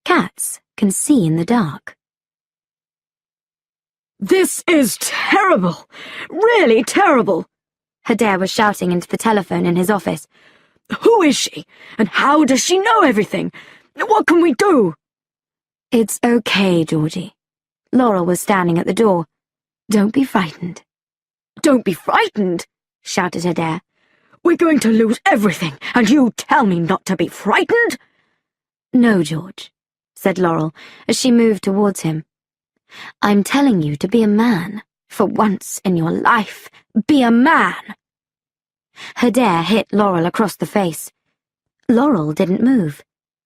Cats can see in the dark. "This is terrible! Really terrible!" Adair was shouting into the telephone in his office. "Who is she? And how does she know everything? What can we do?" "It's okay, Georgie." Laurel was standing at the door. "Don't be frightened." "Don't be frightened," shouted Adair. "We're going to lose everything, and you tell me not to be frightened?" "No, George," said Laurel as she moved towards him. "I'm telling you to be a man. For once in your life, be a man." Adair hit Laurel across the face. Laurel didn't move,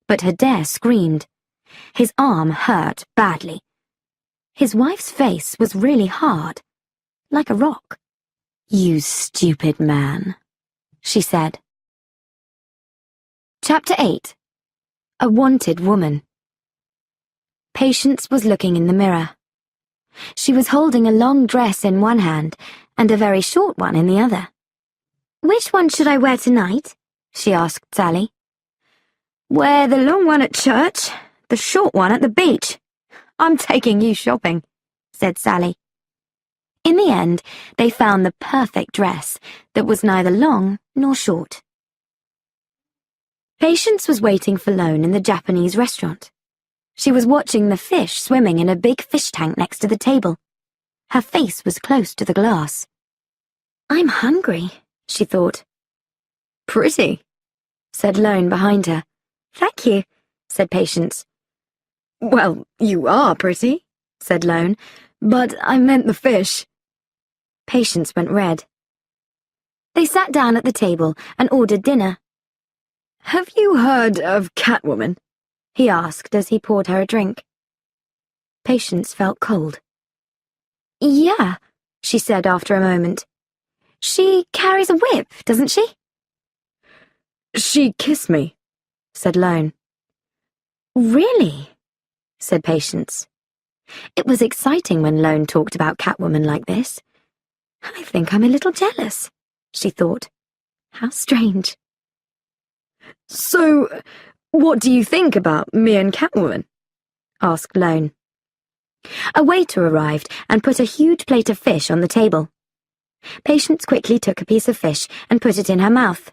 but Adair screamed. His arm hurt badly. His wife's face was really hard, like a rock. "You stupid man," she said. Chapter 8. A Wanted Woman. Patience was looking in the mirror. She was holding a long dress in one hand and a very short one in the other. "Which one should I wear tonight?" she asked Sally. "Wear the long one at church, the short one at the beach. I'm taking you shopping," said Sally. In the end, they found the perfect dress that was neither long nor short. Patience was waiting for Lone in the Japanese restaurant. She was watching the fish swimming in a big fish tank next to the table. Her face was close to the glass. "I'm hungry," she thought. "Pretty," said Lone behind her. "Thank you," said Patience. "Well, you are pretty," said Lone, "but I meant the fish." Patience went red. They sat down at the table and ordered dinner. "Have you heard of Catwoman?" he asked as he poured her a drink. Patience felt cold. "Yeah," she said after a moment. "She carries a whip, doesn't she?" "She kissed me," said Lone. "Really?" said Patience. It was exciting when Lone talked about Catwoman like this. "I think I'm a little jealous," she thought. "How strange." "So, what do you think about me and Catwoman?" asked Lone. A waiter arrived and put a huge plate of fish on the table. Patience quickly took a piece of fish and put it in her mouth.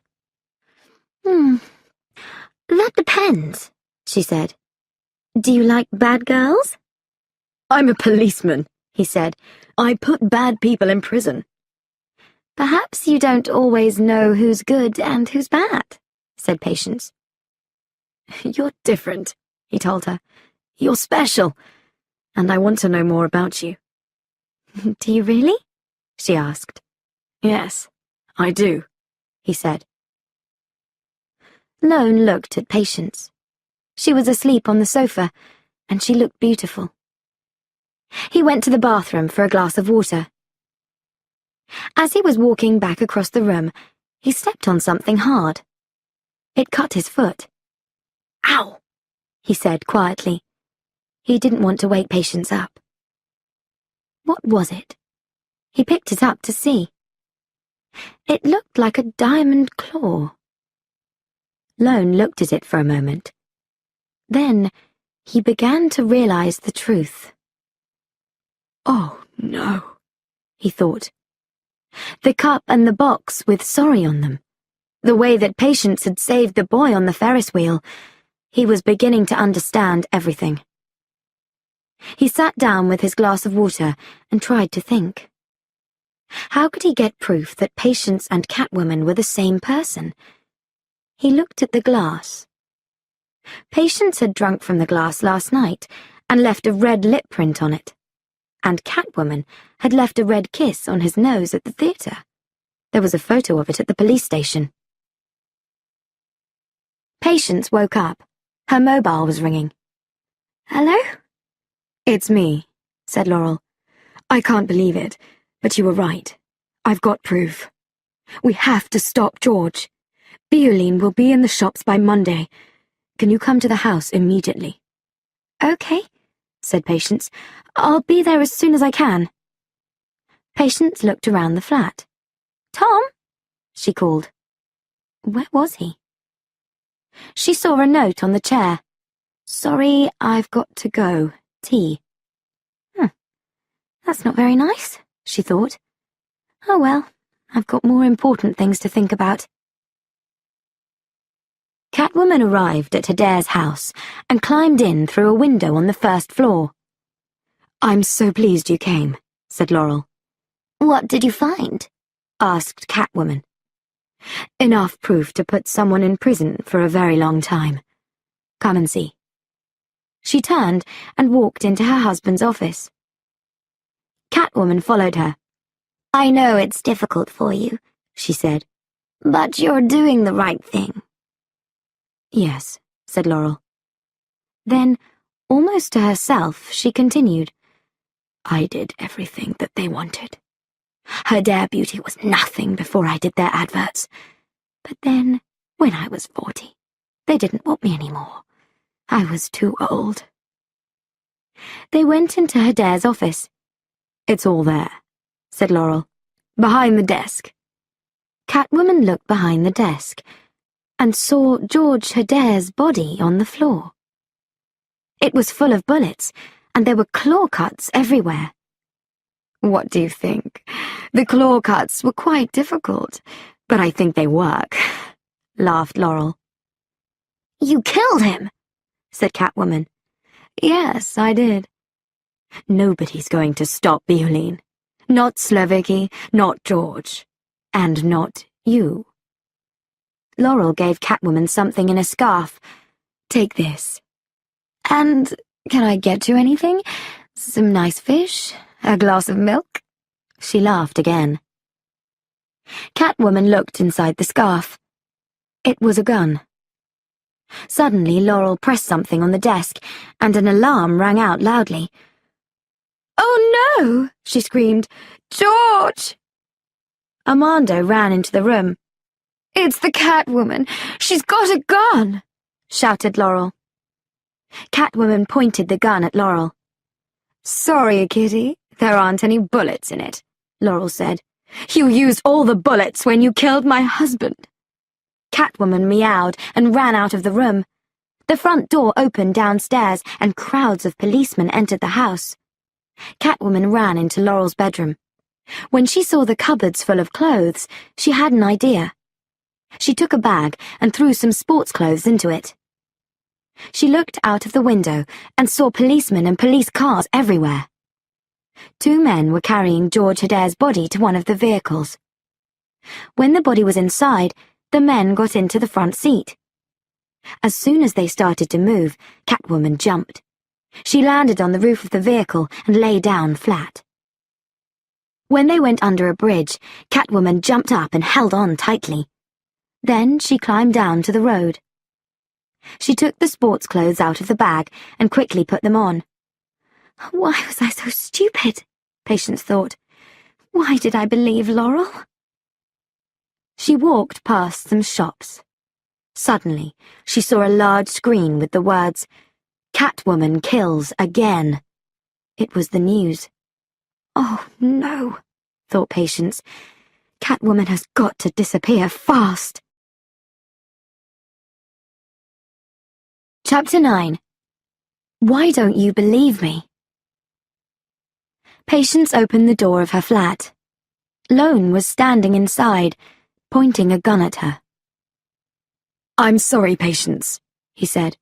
That depends," she said. "Do you like bad girls?" "I'm a policeman," he said. "I put bad people in prison." "Perhaps you don't always know who's good and who's bad," said Patience. "You're different," he told her. "You're special, and I want to know more about you." "Do you really?" she asked. "Yes, I do," he said. Lone looked at Patience. She was asleep on the sofa, and she looked beautiful. He went to the bathroom for a glass of water. As he was walking back across the room, he stepped on something hard. It cut his foot. "Ow!" he said quietly. He didn't want to wake Patience up. What was it? He picked it up to see. It looked like a diamond claw. Lone looked at it for a moment. Then he began to realize the truth. Oh, no, he thought. The cup and the box with sorry on them. The way that Patience had saved the boy on the Ferris wheel. He was beginning to understand everything. He sat down with his glass of water and tried to think. How could he get proof that Patience and Catwoman were the same person? He looked at the glass. Patience had drunk from the glass last night and left a red lip print on it. And Catwoman had left a red kiss on his nose at the theatre. There was a photo of it at the police station. Patience woke up. Her mobile was ringing. Hello? It's me, said Laurel. I can't believe it, but you were right. I've got proof. We have to stop George. Bioline will be in the shops by Monday. Can you come to the house immediately? Okay, said Patience. I'll be there as soon as I can. Patience looked around the flat. Tom? She called. Where was he? She saw a note on the chair. Sorry, I've got to go. Tea. That's not very nice, she thought. Oh well, I've got more important things to think about. Catwoman arrived at Adair's house and climbed in through a window on the first floor. I'm so pleased you came, said Laurel. What did you find? Asked Catwoman. Enough proof to put someone in prison for a very long time. Come and see. She turned and walked into her husband's office. Catwoman followed her. I know it's difficult for you, she said, but you're doing the right thing. Yes, said Laurel. Then, almost to herself, she continued. I did everything that they wanted. Her Dare Beauty was nothing before I did their adverts. But then, when I was 40, they didn't want me anymore. I was too old. They went into Adair's office. It's all there, said Laurel. Behind the desk. Catwoman looked behind the desk and saw George Adair's body on the floor. It was full of bullets, and there were claw cuts everywhere. What do you think? The claw cuts were quite difficult, but I think they work, laughed Laurel. You killed him, said Catwoman. Yes, I did. Nobody's going to stop Bioline. Not Slevicki, not George, and not you. Laurel gave Catwoman something in a scarf. Take this. And can I get you anything? Some nice fish? A glass of milk? She laughed again. Catwoman looked inside the scarf. It was a gun. Suddenly, Laurel pressed something on the desk, and an alarm rang out loudly. Oh no! She screamed. George! Armando ran into the room. It's the Catwoman! She's got a gun! Shouted Laurel. Catwoman pointed the gun at Laurel. Sorry, kitty, there aren't any bullets in it, Laurel said. You used all the bullets when you killed my husband. Catwoman meowed and ran out of the room. The front door opened downstairs and crowds of policemen entered the house. Catwoman ran into Laurel's bedroom. When she saw the cupboards full of clothes, she had an idea. She took a bag and threw some sports clothes into it. She looked out of the window and saw policemen and police cars everywhere. 2 men were carrying George Adair's body to one of the vehicles. When the body was inside, the men got into the front seat. As soon as they started to move, Catwoman jumped. She landed on the roof of the vehicle and lay down flat. When they went under a bridge, Catwoman jumped up and held on tightly. Then she climbed down to the road. She took the sports clothes out of the bag and quickly put them on. Why was I so stupid? Patience thought. Why did I believe Laurel? She walked past some shops. Suddenly, she saw a large screen with the words, Catwoman kills again. It was the news. Oh, no, thought Patience. Catwoman has got to disappear fast. Chapter 9. Why don't you believe me? Patience opened the door of her flat. Lone was standing inside, pointing a gun at her. I'm sorry, Patience, he said.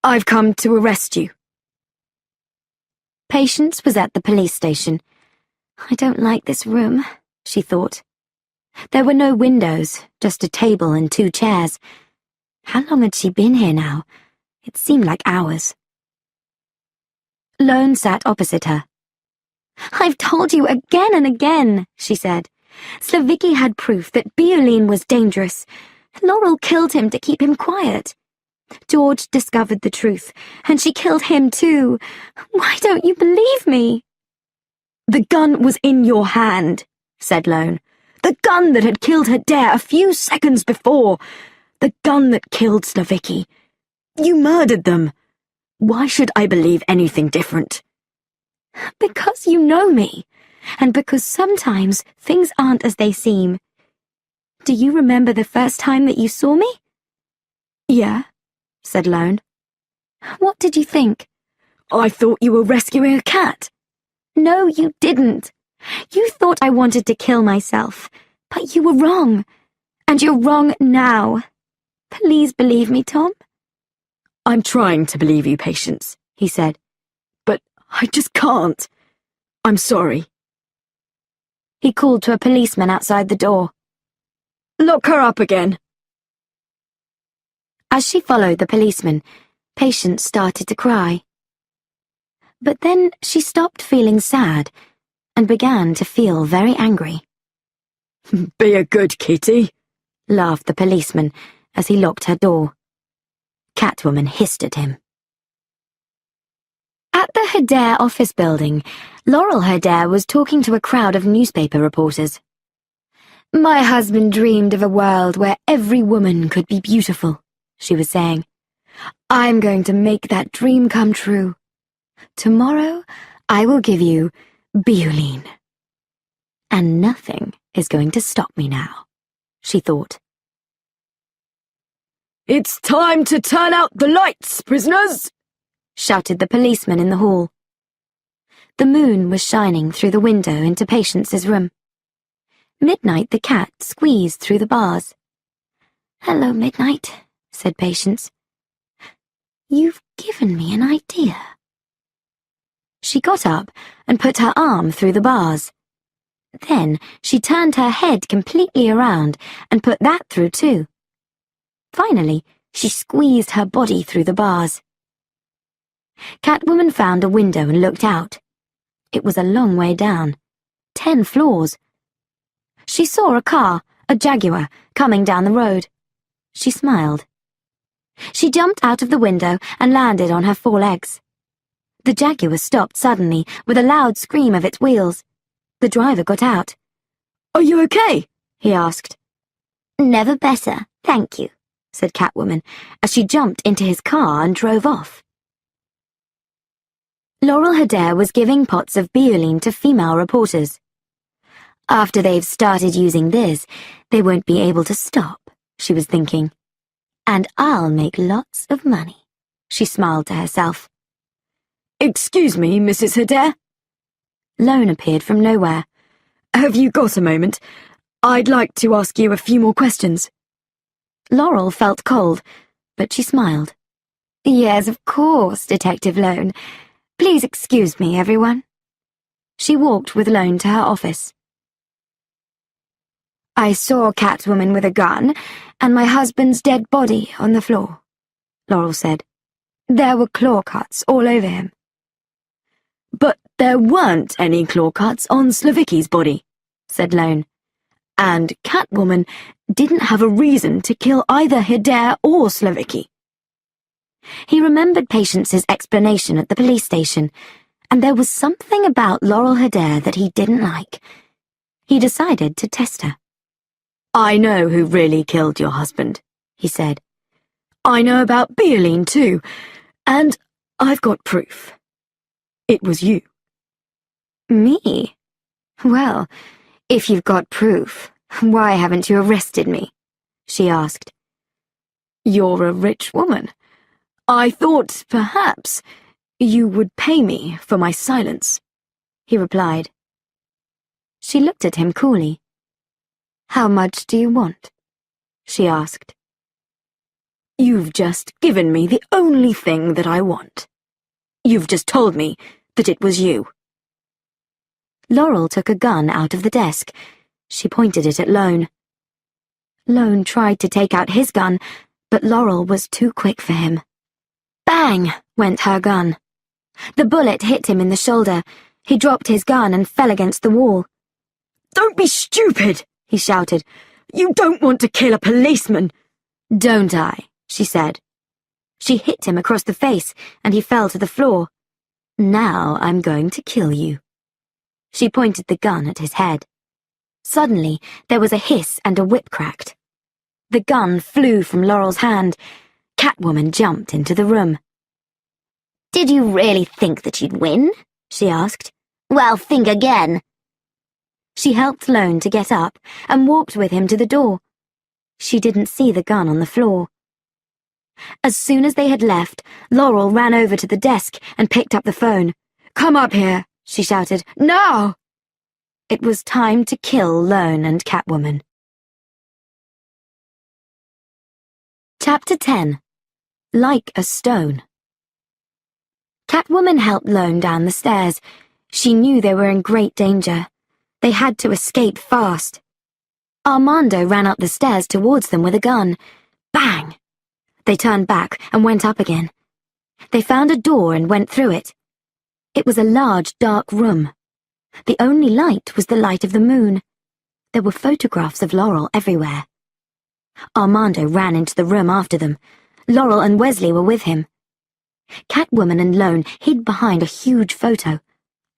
I've come to arrest you. Patience was at the police station. I don't like this room, she thought. There were no windows, just a table and 2 chairs. How long had she been here now? It seemed like hours. Lone sat opposite her. I've told you again and again, she said. Slavicki had proof that Biolin was dangerous. Laurel killed him to keep him quiet. George discovered the truth, and she killed him too. Why don't you believe me? The gun was in your hand, said Lone. The gun that had killed Hader a few seconds before. The gun that killed Slavicki. You murdered them. Why should I believe anything different? Because you know me, and because sometimes things aren't as they seem. Do you remember the first time that you saw me? Yeah, said Lone. What did you think? I thought you were rescuing a cat. No, you didn't. You thought I wanted to kill myself, but you were wrong. And you're wrong now. Please believe me, Tom. I'm trying to believe you, Patience, he said. But I just can't. I'm sorry. He called to a policeman outside the door. Lock her up again. As she followed the policeman, Patience started to cry. But then she stopped feeling sad and began to feel very angry. Be a good kitty, laughed the policeman as he locked her door. Catwoman hissed at him. At the Hader office building, Laurel Hader was talking to a crowd of newspaper reporters. My husband dreamed of a world where every woman could be beautiful, she was saying. I'm going to make that dream come true. Tomorrow, I will give you Biolin. And nothing is going to stop me now, she thought. It's time to turn out the lights, prisoners, shouted the policeman in the hall. The moon was shining through the window into Patience's room. Midnight the cat squeezed through the bars. Hello, Midnight, said Patience. You've given me an idea. She got up and put her arm through the bars. Then she turned her head completely around and put that through too. Finally, she squeezed her body through the bars. Catwoman found a window and looked out. It was a long way down, 10 floors. She saw a car, a Jaguar, coming down the road. She smiled. She jumped out of the window and landed on her 4 legs. The Jaguar stopped suddenly with a loud scream of its wheels. The driver got out. Are you okay? He asked. Never better, thank you, said Catwoman as she jumped into his car and drove off. Laurel Hader was giving pots of Biolin to female reporters. After they've started using this, they won't be able to stop, she was thinking. And I'll make lots of money, she smiled to herself. Excuse me, Mrs. Hader? Lone appeared from nowhere. Have you got a moment? I'd like to ask you a few more questions. Laurel felt cold, but she smiled. Yes, of course, Detective Lone. Please excuse me, everyone. She walked with Lone to her office. I saw Catwoman with a gun and my husband's dead body on the floor, Laurel said. There were claw cuts all over him. But there weren't any claw cuts on Slavicki's body, said Lone. And Catwoman didn't have a reason to kill either Hader or Slavicki. He remembered Patience's explanation at the police station, and there was something about Laurel Hader that he didn't like. He decided to test her. I know who really killed your husband, he said. I know about Biolin too, and I've got proof. It was you. Me? Well, if you've got proof, why haven't you arrested me? She asked. You're a rich woman. I thought, perhaps, you would pay me for my silence, he replied. She looked at him coolly. How much do you want? She asked. You've just given me the only thing that I want. You've just told me that it was you. Laurel took a gun out of the desk. She pointed it at Lone. Lone tried to take out his gun, but Laurel was too quick for him. Bang! Went her gun. The bullet hit him in the shoulder. He dropped his gun and fell against the wall. Don't be stupid, he shouted. You don't want to kill a policeman. Don't I? She said. She hit him across the face, and he fell to the floor. Now I'm going to kill you. She pointed the gun at his head. Suddenly, there was a hiss and a whip cracked. The gun flew from Laurel's hand. Catwoman jumped into the room. Did you really think that you'd win? She asked. Well, think again. She helped Lone to get up and walked with him to the door. She didn't see the gun on the floor. As soon as they had left, Laurel ran over to the desk and picked up the phone. Come up here, she shouted. Now! It was time to kill Lone and Catwoman. Chapter 10. Like a Stone. Catwoman helped Lone down the stairs. She knew they were in great danger. They had to escape fast. Armando ran up the stairs towards them with a gun. Bang! They turned back and went up again. They found a door and went through it. It was a large, dark room. The only light was the light of the moon. There were photographs of Laurel everywhere. Armando ran into the room after them. Laurel and Wesley were with him. Catwoman and Lone hid behind a huge photo.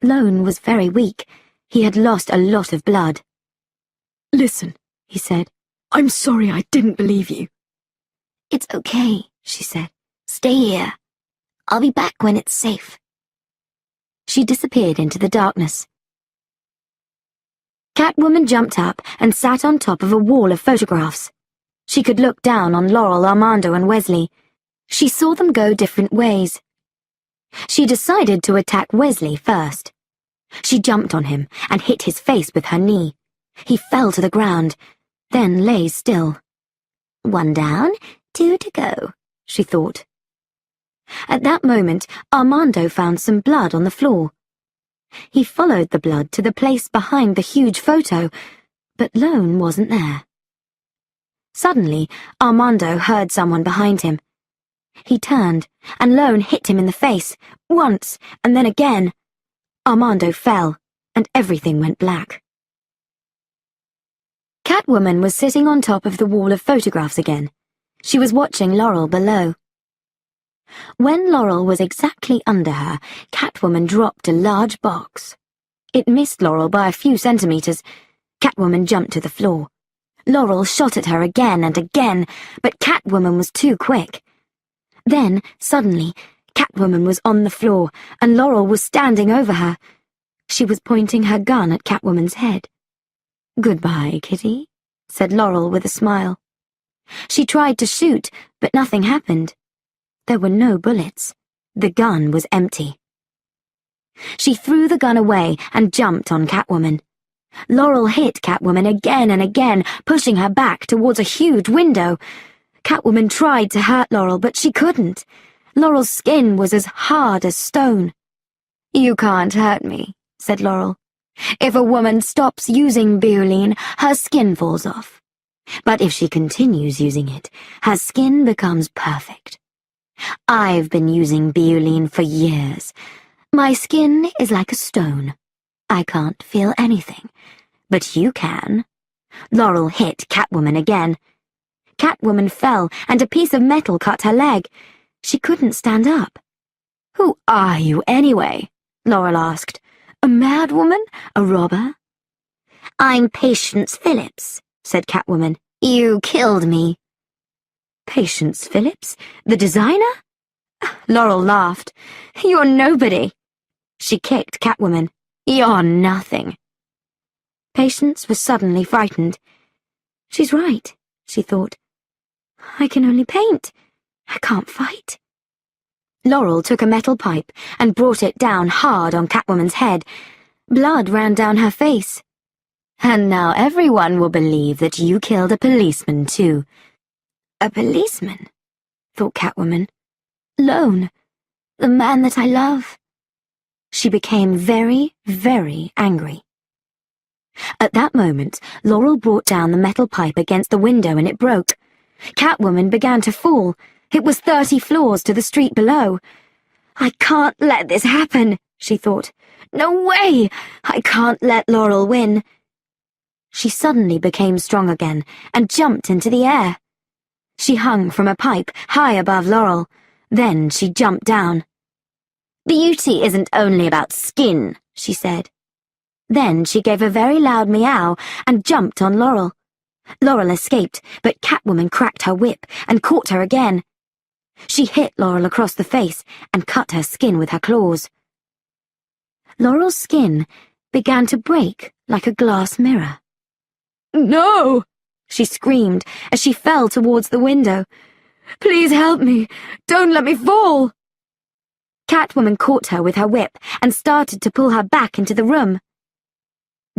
Lone was very weak. He had lost a lot of blood. Listen, he said. I'm sorry I didn't believe you. It's okay, she said. Stay here. I'll be back when it's safe. She disappeared into the darkness. Catwoman jumped up and sat on top of a wall of photographs. She could look down on Laurel, Armando, and Wesley. She saw them go different ways. She decided to attack Wesley first. She jumped on him and hit his face with her knee. He fell to the ground, then lay still. 1 down, 2 to go, she thought. At that moment, Armando found some blood on the floor. He followed the blood to the place behind the huge photo, but Lone wasn't there. Suddenly, Armando heard someone behind him. He turned, and Lone hit him in the face, once, and then again. Armando fell, and everything went black. Catwoman was sitting on top of the wall of photographs again. She was watching Laurel below. When Laurel was exactly under her, Catwoman dropped a large box. It missed Laurel by a few centimeters. Catwoman jumped to the floor. Laurel shot at her again and again, but Catwoman was too quick. Then, suddenly, Catwoman was on the floor, and Laurel was standing over her. She was pointing her gun at Catwoman's head. "Goodbye, Kitty," said Laurel with a smile. She tried to shoot, but nothing happened. There were no bullets. The gun was empty. She threw the gun away and jumped on Catwoman. Laurel hit Catwoman again and again, pushing her back towards a huge window. Catwoman tried to hurt Laurel, but she couldn't. Laurel's skin was as hard as stone. "You can't hurt me," said Laurel. "If a woman stops using Bioline, her skin falls off. But if she continues using it, her skin becomes perfect. I've been using Bioline for years. My skin is like a stone. I can't feel anything, but you can." Laurel hit Catwoman again. Catwoman fell, and a piece of metal cut her leg. She couldn't stand up. "Who are you, anyway?" Laurel asked. "A mad woman? A robber?" "I'm Patience Phillips," said Catwoman. "You killed me." "Patience Phillips? The designer?" Laurel laughed. "You're nobody." She kicked Catwoman. You're nothing. Patience was suddenly frightened. She's right, she thought. I can only paint. I can't fight. Laurel took a metal pipe and brought it down hard on Catwoman's head. Blood ran down her face. And now everyone will believe that you killed a policeman too. A policeman? Thought Catwoman. Lone, the man that I love. She became very, very angry. At that moment, Laurel brought down the metal pipe against the window and it broke. Catwoman began to fall. It was 30 floors to the street below. I can't let this happen, she thought. No way! I can't let Laurel win. She suddenly became strong again and jumped into the air. She hung from a pipe high above Laurel. Then she jumped down. Beauty isn't only about skin, she said. Then she gave a very loud meow and jumped on Laurel. Laurel escaped, but Catwoman cracked her whip and caught her again. She hit Laurel across the face and cut her skin with her claws. Laurel's skin began to break like a glass mirror. No! She screamed as she fell towards the window. Please help me! Don't let me fall! Catwoman caught her with her whip and started to pull her back into the room.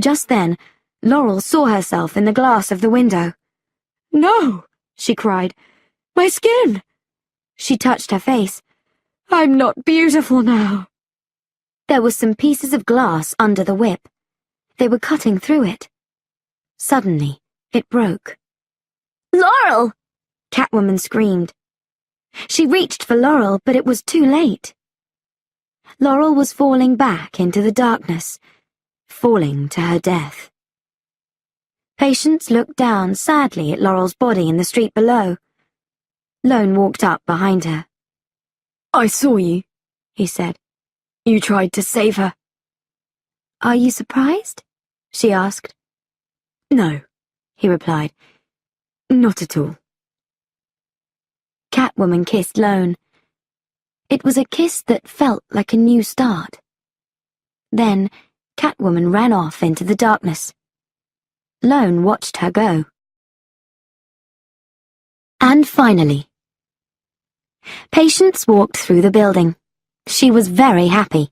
Just then, Laurel saw herself in the glass of the window. No! She cried. My skin! She touched her face. I'm not beautiful now. There were some pieces of glass under the whip. They were cutting through it. Suddenly, it broke. Laurel! Catwoman screamed. She reached for Laurel, but it was too late. Laurel was falling back into the darkness, falling to her death. Patience looked down sadly at Laurel's body in the street below. Lone walked up behind her. I saw you, he said. You tried to save her. Are you surprised? She asked. No, he replied. Not at all. Catwoman kissed Lone. It was a kiss that felt like a new start. Then, Catwoman ran off into the darkness. Lone watched her go. And finally, Patience walked through the building. She was very happy.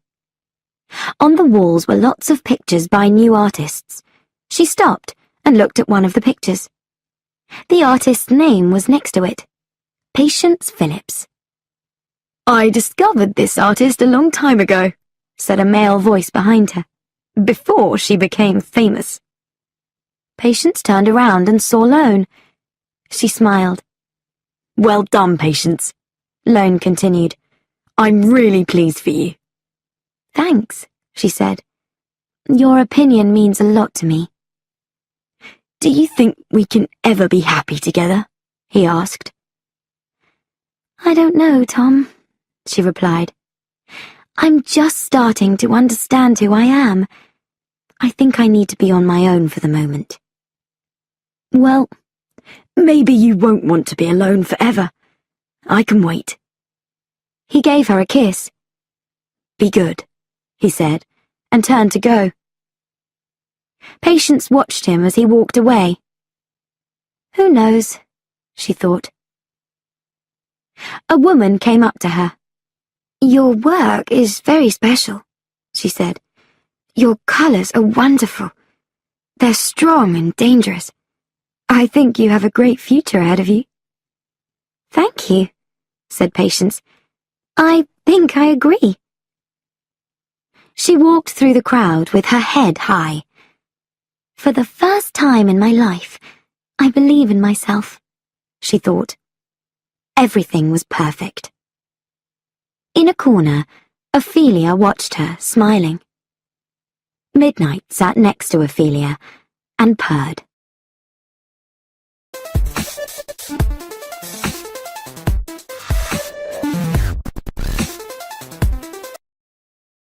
On the walls were lots of pictures by new artists. She stopped and looked at one of the pictures. The artist's name was next to it. Patience Phillips. I discovered this artist a long time ago, said a male voice behind her, before she became famous. Patience turned around and saw Lone. She smiled. Well done, Patience, Lone continued. I'm really pleased for you. Thanks, she said. Your opinion means a lot to me. Do you think we can ever be happy together? He asked. I don't know, Tom, she replied. I'm just starting to understand who I am. I think I need to be on my own for the moment. Well, maybe you won't want to be alone forever. I can wait. He gave her a kiss. Be good, he said, and turned to go. Patience watched him as he walked away. Who knows, she thought. A woman came up to her. Your work is very special, she said. Your colours are wonderful. They're strong and dangerous. I think you have a great future ahead of you. Thank you, said Patience. I think I agree. She walked through the crowd with her head high. For the first time in my life, I believe in myself, she thought. Everything was perfect. In a corner, Ophelia watched her, smiling. Midnight sat next to Ophelia and purred.